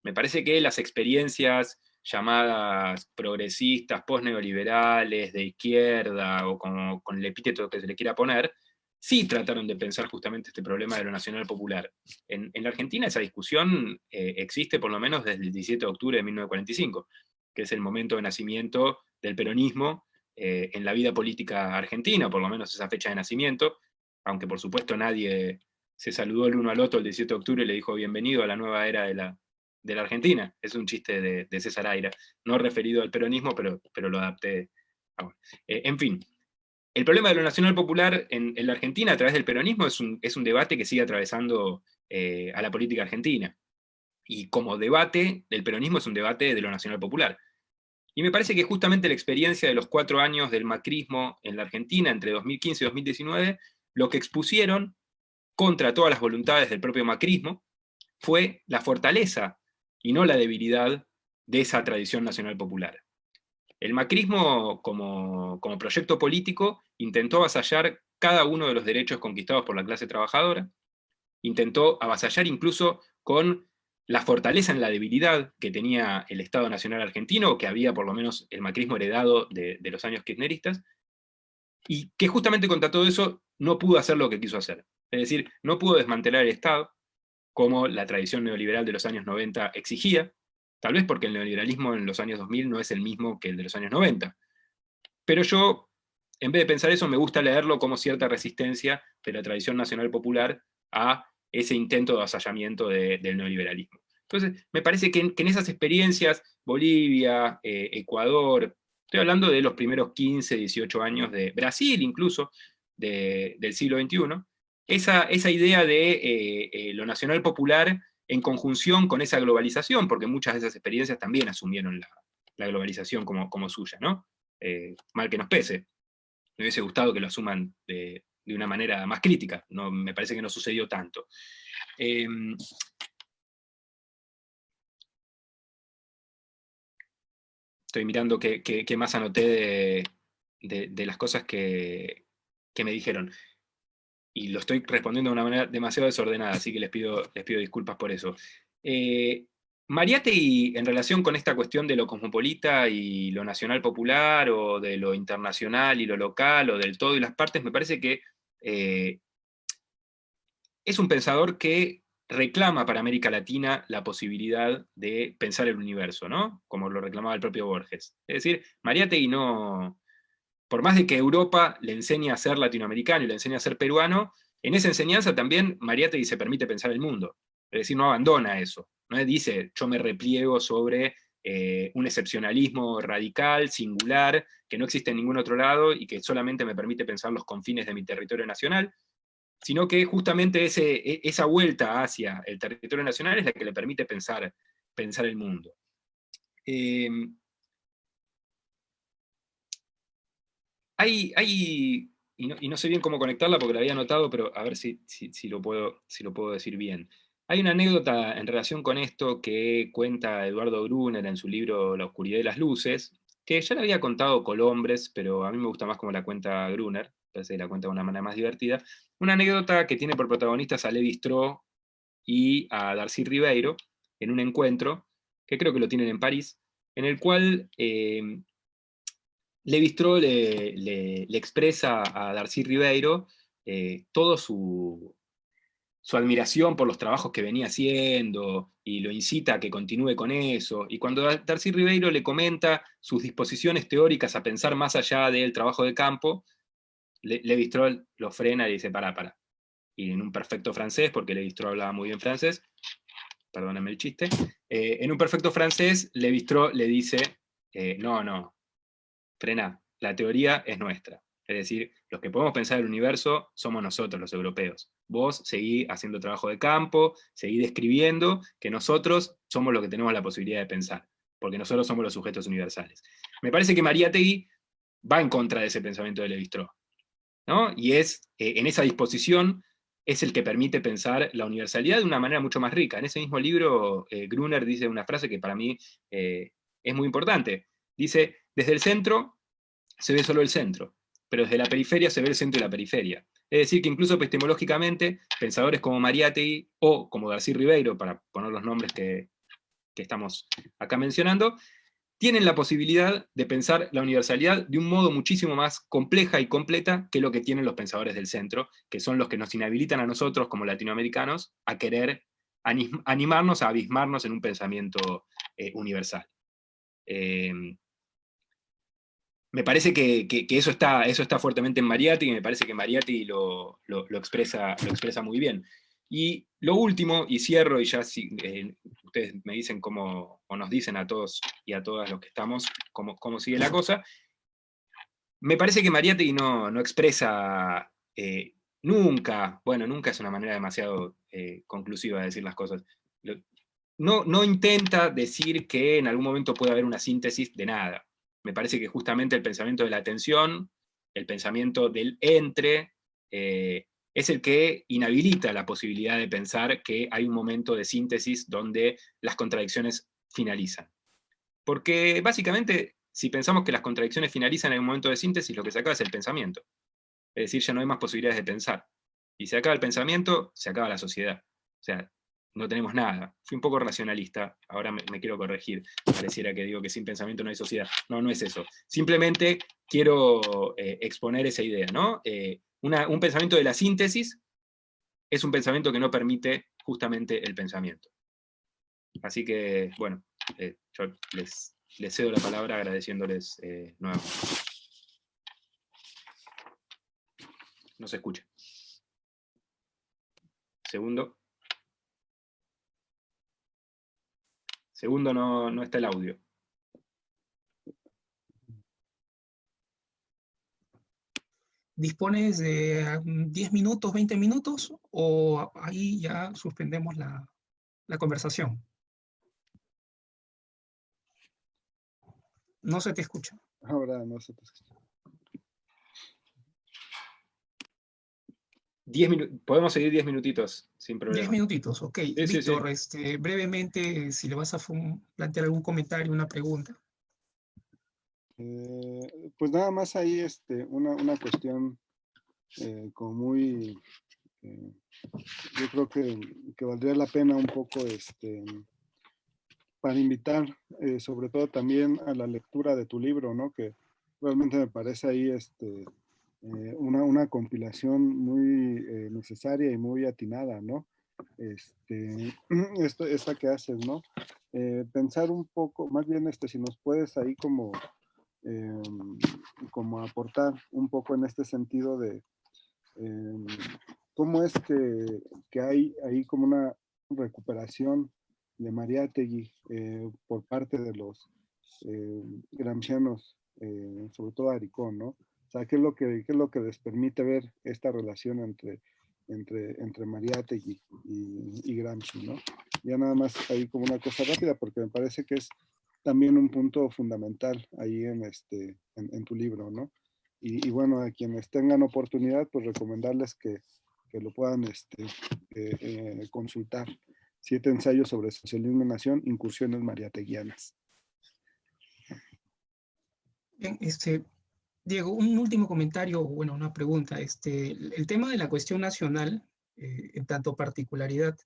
Me parece que las experiencias llamadas progresistas, postneoliberales, de izquierda, o con el epíteto que se le quiera poner, sí trataron de pensar justamente este problema de lo nacional popular. En la Argentina esa discusión existe por lo menos desde el 17 de octubre de 1945, que es el momento de nacimiento del peronismo en la vida política argentina, por lo menos esa fecha de nacimiento, aunque por supuesto nadie se saludó el uno al otro el 17 de octubre y le dijo bienvenido a la nueva era de la Argentina. Es un chiste de César Aira, no referido al peronismo, pero lo adapté ahora. En fin, el problema de lo nacional popular en la Argentina a través del peronismo es un debate que sigue atravesando a la política argentina. Y como debate del peronismo es un debate de lo nacional popular. Y me parece que justamente la experiencia de los 4 años del macrismo en la Argentina, entre 2015 y 2019, lo que expusieron contra todas las voluntades del propio macrismo fue la fortaleza y no la debilidad de esa tradición nacional popular. El macrismo, como proyecto político, intentó avasallar cada uno de los derechos conquistados por la clase trabajadora, intentó avasallar incluso con la fortaleza en la debilidad que tenía el Estado Nacional Argentino, o que había por lo menos el macrismo heredado de los años kirchneristas, y que justamente contra todo eso no pudo hacer lo que quiso hacer. Es decir, no pudo desmantelar el Estado, como la tradición neoliberal de los años 90 exigía, tal vez porque el neoliberalismo en los años 2000 no es el mismo que el de los años 90. Pero yo, en vez de pensar eso, me gusta leerlo como cierta resistencia de la tradición nacional popular a ese intento de avasallamiento del neoliberalismo. Entonces, me parece que en esas experiencias, Bolivia, Ecuador, estoy hablando de los primeros 15, 18 años de Brasil incluso, del siglo XXI, esa idea de lo nacional popular en conjunción con esa globalización, porque muchas de esas experiencias también asumieron la globalización como suya, ¿no? Mal que nos pese. Me hubiese gustado que lo asuman de una manera más crítica, no, me parece que no sucedió tanto. Estoy mirando qué más anoté de las cosas que me dijeron. Y lo estoy respondiendo de una manera demasiado desordenada, así que les pido disculpas por eso. Mariátegui, en relación con esta cuestión de lo cosmopolita y lo nacional popular, o de lo internacional y lo local, o del todo y las partes, me parece que es un pensador que reclama para América Latina la posibilidad de pensar el universo, ¿no? Como lo reclamaba el propio Borges. Es decir, Mariátegui no, por más de que Europa le enseñe a ser latinoamericano y le enseñe a ser peruano, en esa enseñanza también Mariátegui se permite pensar el mundo. Es decir, no abandona eso. No dice, yo me repliego sobre un excepcionalismo radical, singular, que no existe en ningún otro lado y que solamente me permite pensar los confines de mi territorio nacional, sino que justamente esa vuelta hacia el territorio nacional es la que le permite pensar el mundo. Y no sé bien cómo conectarla porque la había anotado, pero a ver si lo puedo decir bien. Hay una anécdota en relación con esto que cuenta Eduardo Gruner en su libro La oscuridad y las luces, que ya la había contado Colombres, pero a mí me gusta más como la cuenta Gruner, parece que la cuenta de una manera más divertida. Una anécdota que tiene por protagonistas a Levi Strauss y a Darcy Ribeiro en un encuentro, que creo que lo tienen en París, en el cual Levi-Strauss le expresa a Darcy Ribeiro toda su admiración por los trabajos que venía haciendo, y lo incita a que continúe con eso. Y cuando Darcy Ribeiro le comenta sus disposiciones teóricas a pensar más allá del trabajo de campo, Levi-Strauss lo frena y dice, para. Y en un perfecto francés, porque Levi-Strauss hablaba muy bien francés, perdónenme el chiste, en Un perfecto francés, Lévi-Strauss le dice, no, frená, la teoría es nuestra. Es decir, los que podemos pensar el universo somos nosotros, los europeos. Vos seguí haciendo trabajo de campo, seguí describiendo que nosotros somos los que tenemos la posibilidad de pensar, porque nosotros somos los sujetos universales. Me parece que Mariátegui va en contra de ese pensamiento de Lévi-Strauss, ¿no? Y en esa disposición es el que permite pensar la universalidad de una manera mucho más rica. En ese mismo libro, Gruner dice una frase que para mí es muy importante. Dice, desde el centro se ve solo el centro, pero desde la periferia se ve el centro y la periferia. Es decir, que incluso epistemológicamente, pensadores como Mariátegui o como Darcy Ribeiro, para poner los nombres que estamos acá mencionando, tienen la posibilidad de pensar la universalidad de un modo muchísimo más compleja y completa que lo que tienen los pensadores del centro, que son los que nos inhabilitan a nosotros como latinoamericanos a querer animarnos a abismarnos en un pensamiento universal. Me parece que eso está fuertemente en Mariátegui, y me parece que Mariátegui lo expresa muy bien. Y lo último, y cierro, y ya ustedes me dicen cómo, o nos dicen a todos y a todas los que estamos, cómo sigue la cosa. Me parece que Mariátegui no expresa nunca, bueno, nunca es una manera demasiado conclusiva de decir las cosas. No intenta decir que en algún momento puede haber una síntesis de nada. Me parece que justamente el pensamiento de la atención, el pensamiento del entre, es el que inhabilita la posibilidad de pensar que hay un momento de síntesis donde las contradicciones finalizan. Porque básicamente, si pensamos que las contradicciones finalizan en un momento de síntesis, lo que se acaba es el pensamiento. Es decir, ya no hay más posibilidades de pensar. Y se acaba el pensamiento, se acaba la sociedad. O sea, no tenemos nada. Fui un poco racionalista, ahora me quiero corregir. Pareciera que digo que sin pensamiento no hay sociedad. No, no es eso. Simplemente quiero exponer esa idea, ¿no? Un pensamiento de la síntesis es un pensamiento que no permite justamente el pensamiento. Así que, bueno, yo les cedo la palabra agradeciéndoles nuevamente. No se escucha. Segundo, no está el audio. ¿Dispones de 10 minutos, 20 minutos? ¿O ahí ya suspendemos la conversación? No se te escucha. Ahora no se te escucha. 10 podemos seguir 10 minutitos, sin problema. 10 minutitos, ok. Sí, Víctor, sí. Brevemente, si le vas a plantear algún comentario, una pregunta. Pues nada más ahí una cuestión como muy, yo creo que valdría la pena un poco para invitar sobre todo también a la lectura de tu libro, ¿no? Que realmente me parece ahí una compilación muy necesaria y muy atinada, ¿no? Esta que haces, ¿no? Pensar un poco, más bien si nos puedes ahí como aportar un poco en este sentido de cómo es que hay ahí como una recuperación de Mariátegui por parte de los gramscianos, sobre todo Aricó, ¿no? O sea, ¿qué es lo que les permite ver esta relación entre Mariátegui y Gramsci, ¿no? Ya nada más ahí como una cosa rápida, porque me parece que es también un punto fundamental ahí en tu libro, ¿no? Y bueno, a quienes tengan oportunidad, pues recomendarles que lo puedan consultar. 7 ensayos sobre socialismo y nación, incursiones mariateguianas. Bien, Diego, un último comentario, bueno, una pregunta. El tema de la cuestión nacional, en tanto particularidad,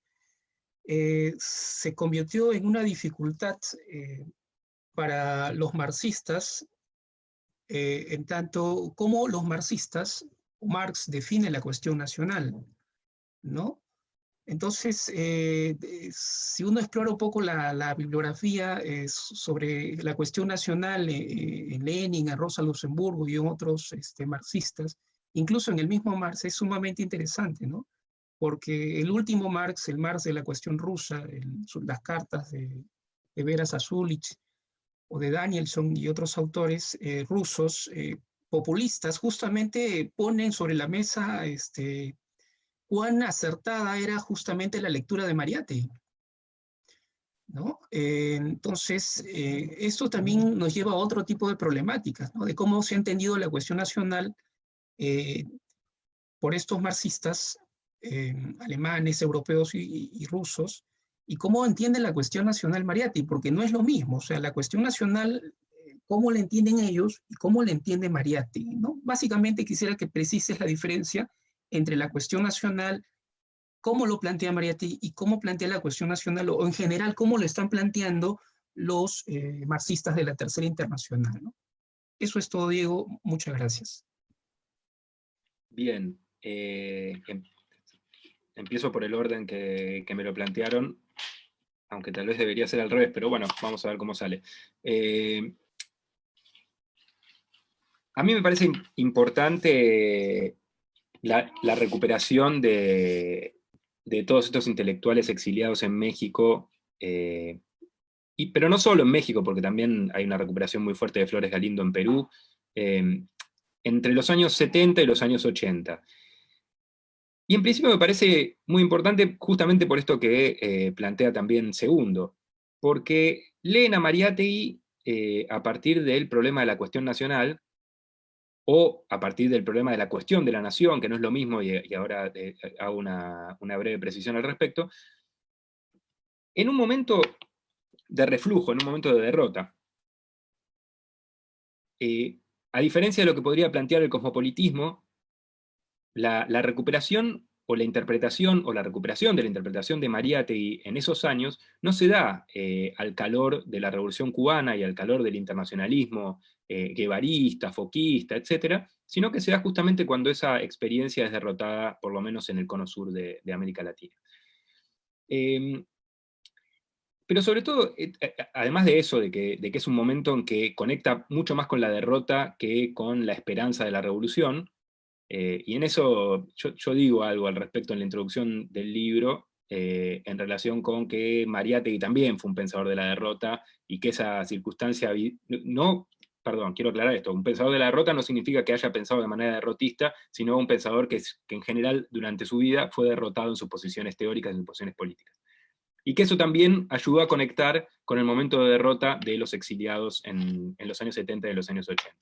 se convirtió en una dificultad para los marxistas, en tanto como los marxistas, Marx define la cuestión nacional, ¿no? Entonces, si uno explora un poco la bibliografía sobre la cuestión nacional en Lenin, en Rosa Luxemburgo y en otros marxistas, incluso en el mismo Marx, es sumamente interesante, ¿no? porque el último Marx, el Marx de la cuestión rusa, las cartas de Vera Zasulich o de Danielson y otros autores rusos populistas, justamente ponen sobre la mesa cuán acertada era justamente la lectura de Mariátegui, ¿no? Entonces, esto también nos lleva a otro tipo de problemáticas, ¿no? De cómo se ha entendido la cuestión nacional por estos marxistas alemanes, europeos y rusos, y cómo entienden la cuestión nacional Mariátegui, porque no es lo mismo, o sea, la cuestión nacional, cómo la entienden ellos y cómo la entiende Mariátegui, ¿no? Básicamente quisiera que precises la diferencia entre la cuestión nacional, cómo lo plantea Mariátegui y cómo plantea la cuestión nacional, o en general cómo lo están planteando los marxistas de la Tercera Internacional, ¿no? Eso es todo, Diego. Muchas gracias. Bien. Empiezo por el orden que me lo plantearon, aunque tal vez debería ser al revés, pero bueno, vamos a ver cómo sale. A mí me parece importante la recuperación de todos estos intelectuales exiliados en México, pero no solo en México, porque también hay una recuperación muy fuerte de Flores Galindo en Perú, entre los años 70 y los años 80. Y en principio me parece muy importante justamente por esto que plantea también Segundo, porque leen a Mariátegui a partir del problema de la cuestión nacional, o a partir del problema de la cuestión de la nación, que no es lo mismo, y ahora hago una breve precisión al respecto, en un momento de reflujo, en un momento de derrota. A diferencia de lo que podría plantear el cosmopolitismo, la recuperación o la interpretación, o la recuperación de la interpretación de Mariátegui en esos años, no se da al calor de la Revolución Cubana y al calor del internacionalismo guevarista, foquista, etc., sino que se da justamente cuando esa experiencia es derrotada, por lo menos en el cono sur de América Latina. Pero sobre todo, además de eso, de que es un momento en que conecta mucho más con la derrota que con la esperanza de la revolución, y en eso yo digo algo al respecto en la introducción del libro, en relación con que Mariátegui también fue un pensador de la derrota, y que esa circunstancia, quiero aclarar esto, un pensador de la derrota no significa que haya pensado de manera derrotista, sino un pensador que en general durante su vida fue derrotado en sus posiciones teóricas y en sus posiciones políticas. Y que eso también ayudó a conectar con el momento de derrota de los exiliados en los años 70 y los años 80.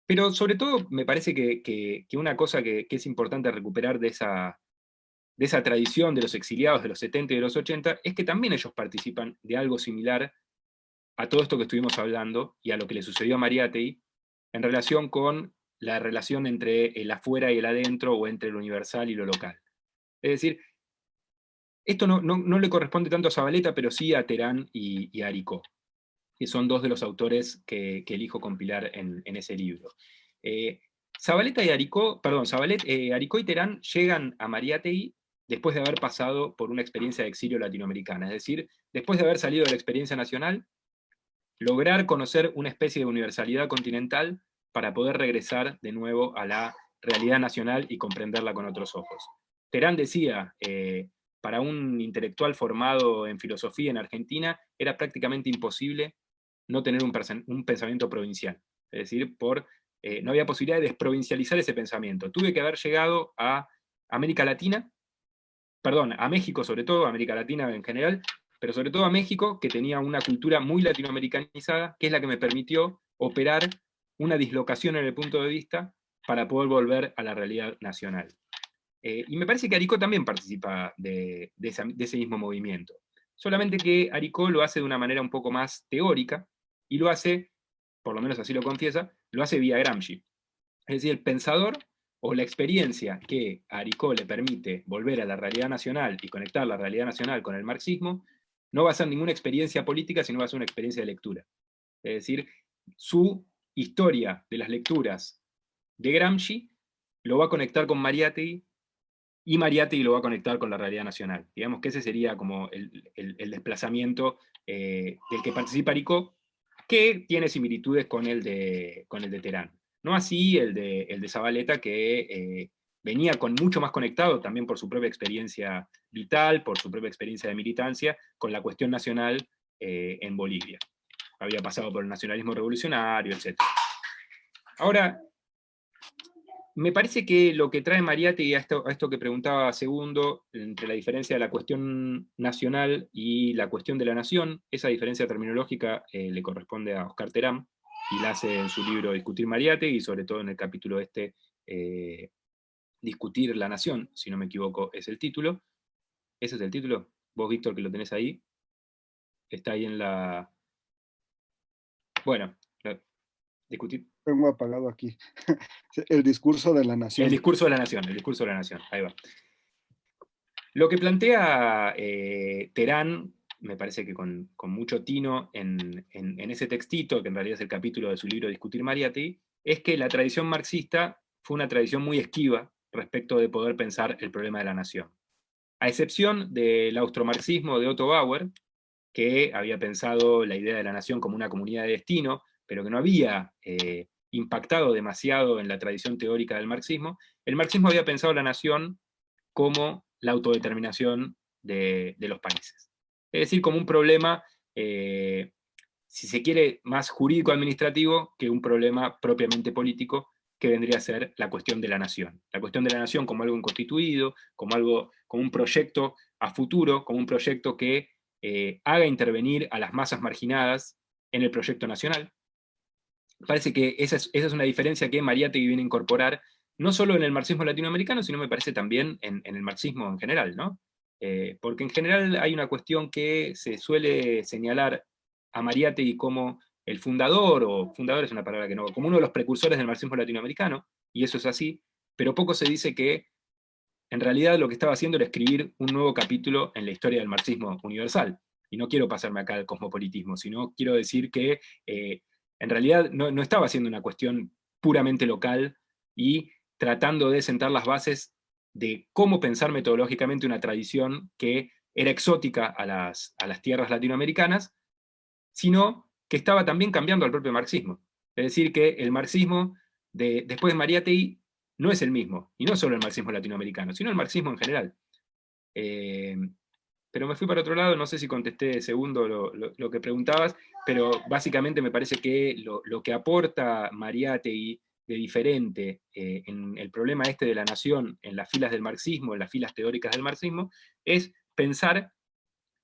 Pero sobre todo me parece que una cosa que es importante recuperar de esa tradición de los exiliados de los 70 y de los 80 es que también ellos participan de algo similar a todo esto que estuvimos hablando y a lo que le sucedió a Mariátegui en relación con la relación entre el afuera y el adentro, o entre lo universal y lo local. Es decir, esto no le corresponde tanto a Zavaleta, pero sí a Terán y a Aricó, que son dos de los autores que elijo compilar en ese libro. Aricó y Terán llegan a Mariátegui después de haber pasado por una experiencia de exilio latinoamericana, es decir, después de haber salido de la experiencia nacional, lograr conocer una especie de universalidad continental para poder regresar de nuevo a la realidad nacional y comprenderla con otros ojos. Terán decía, para un intelectual formado en filosofía en Argentina, era prácticamente imposible no tener un pensamiento provincial. Es decir, no había posibilidad de desprovincializar ese pensamiento. Tuve que haber llegado a América Latina, a México sobre todo, a América Latina en general, pero sobre todo a México, que tenía una cultura muy latinoamericanizada, que es la que me permitió operar una dislocación en el punto de vista para poder volver a la realidad nacional. Y me parece que Aricó también participa de ese mismo movimiento. Solamente que Aricó lo hace de una manera un poco más teórica, y lo hace, por lo menos así lo confiesa, lo hace vía Gramsci. Es decir, el pensador, o la experiencia que a Aricó le permite volver a la realidad nacional y conectar la realidad nacional con el marxismo, no va a ser ninguna experiencia política, sino va a ser una experiencia de lectura. Es decir, su historia de las lecturas de Gramsci lo va a conectar con Mariátegui, y Mariátegui lo va a conectar con la realidad nacional. Digamos que ese sería como el desplazamiento del que participa Aricó, que tiene similitudes con el de Terán. No así el de Zavaleta, que venía mucho más conectado, también por su propia experiencia vital, por su propia experiencia de militancia, con la cuestión nacional en Bolivia. Había pasado por el nacionalismo revolucionario, etc. Ahora, me parece que lo que trae Mariátegui a esto que preguntaba Segundo, entre la diferencia de la cuestión nacional y la cuestión de la nación, esa diferencia terminológica le corresponde a Oscar Terán, y la hace en su libro Discutir Mariátegui, y sobre todo en el capítulo Discutir la nación, si no me equivoco, es el título. ¿Ese es el título? Vos, Víctor, que lo tenés ahí. Está ahí en la... Bueno, discutir. Tengo apagado aquí. El discurso de la nación. El discurso de la nación, el discurso de la nación, ahí va. Lo que plantea Terán, me parece que con mucho tino en ese textito, que en realidad es el capítulo de su libro Discutir Mariátegui, es que la tradición marxista fue una tradición muy esquiva respecto de poder pensar el problema de la nación. A excepción del austromarxismo de Otto Bauer, que había pensado la idea de la nación como una comunidad de destino, pero que no había impactado demasiado en la tradición teórica del marxismo, el marxismo había pensado la nación como la autodeterminación de los países. Es decir, como un problema, si se quiere, más jurídico-administrativo que un problema propiamente político, que vendría a ser la cuestión de la nación. La cuestión de la nación como algo inconstituido, como un proyecto a futuro, como un proyecto que haga intervenir a las masas marginadas en el proyecto nacional. Parece que esa es una diferencia que Mariátegui viene a incorporar, no solo en el marxismo latinoamericano, sino me parece también en el marxismo en general, ¿no? Porque en general hay una cuestión que se suele señalar a Mariátegui como el fundador, o fundador es una palabra que no, como uno de los precursores del marxismo latinoamericano, y eso es así, pero poco se dice que en realidad lo que estaba haciendo era escribir un nuevo capítulo en la historia del marxismo universal. Y no quiero pasarme acá al cosmopolitismo, sino quiero decir que en realidad no estaba haciendo una cuestión puramente local y tratando de sentar las bases de cómo pensar metodológicamente una tradición que era exótica a las tierras latinoamericanas, sino que estaba también cambiando al propio marxismo. Es decir, que el marxismo después de Mariátegui no es el mismo, y no solo el marxismo latinoamericano, sino el marxismo en general. Pero me fui para otro lado, no sé si contesté Segundo lo que preguntabas, pero básicamente me parece que lo que aporta Mariátegui de diferente en el problema este de la nación, en las filas del marxismo, en las filas teóricas del marxismo, es pensar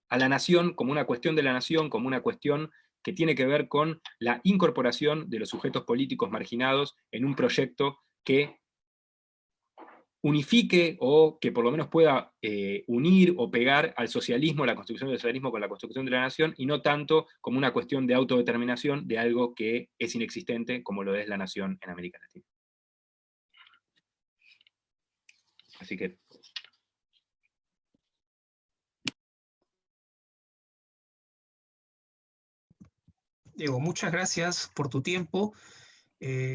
a la nación como una cuestión de la nación, como una cuestión que tiene que ver con la incorporación de los sujetos políticos marginados en un proyecto que unifique o que por lo menos pueda unir o pegar al socialismo, la construcción del socialismo con la construcción de la nación, y no tanto como una cuestión de autodeterminación de algo que es inexistente como lo es la nación en América Latina. Así que... Diego, muchas gracias por tu tiempo.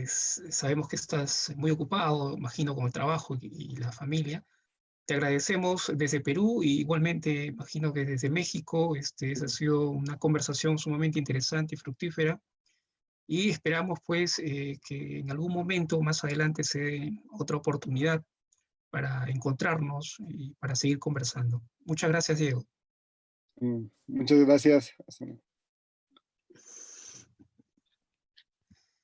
Sabemos que estás muy ocupado, imagino, con el trabajo y la familia. Te agradecemos desde Perú y igualmente imagino que desde México. Esa ha sido una conversación sumamente interesante y fructífera. Y esperamos pues que en algún momento más adelante se dé otra oportunidad para encontrarnos y para seguir conversando. Muchas gracias, Diego. Muchas gracias.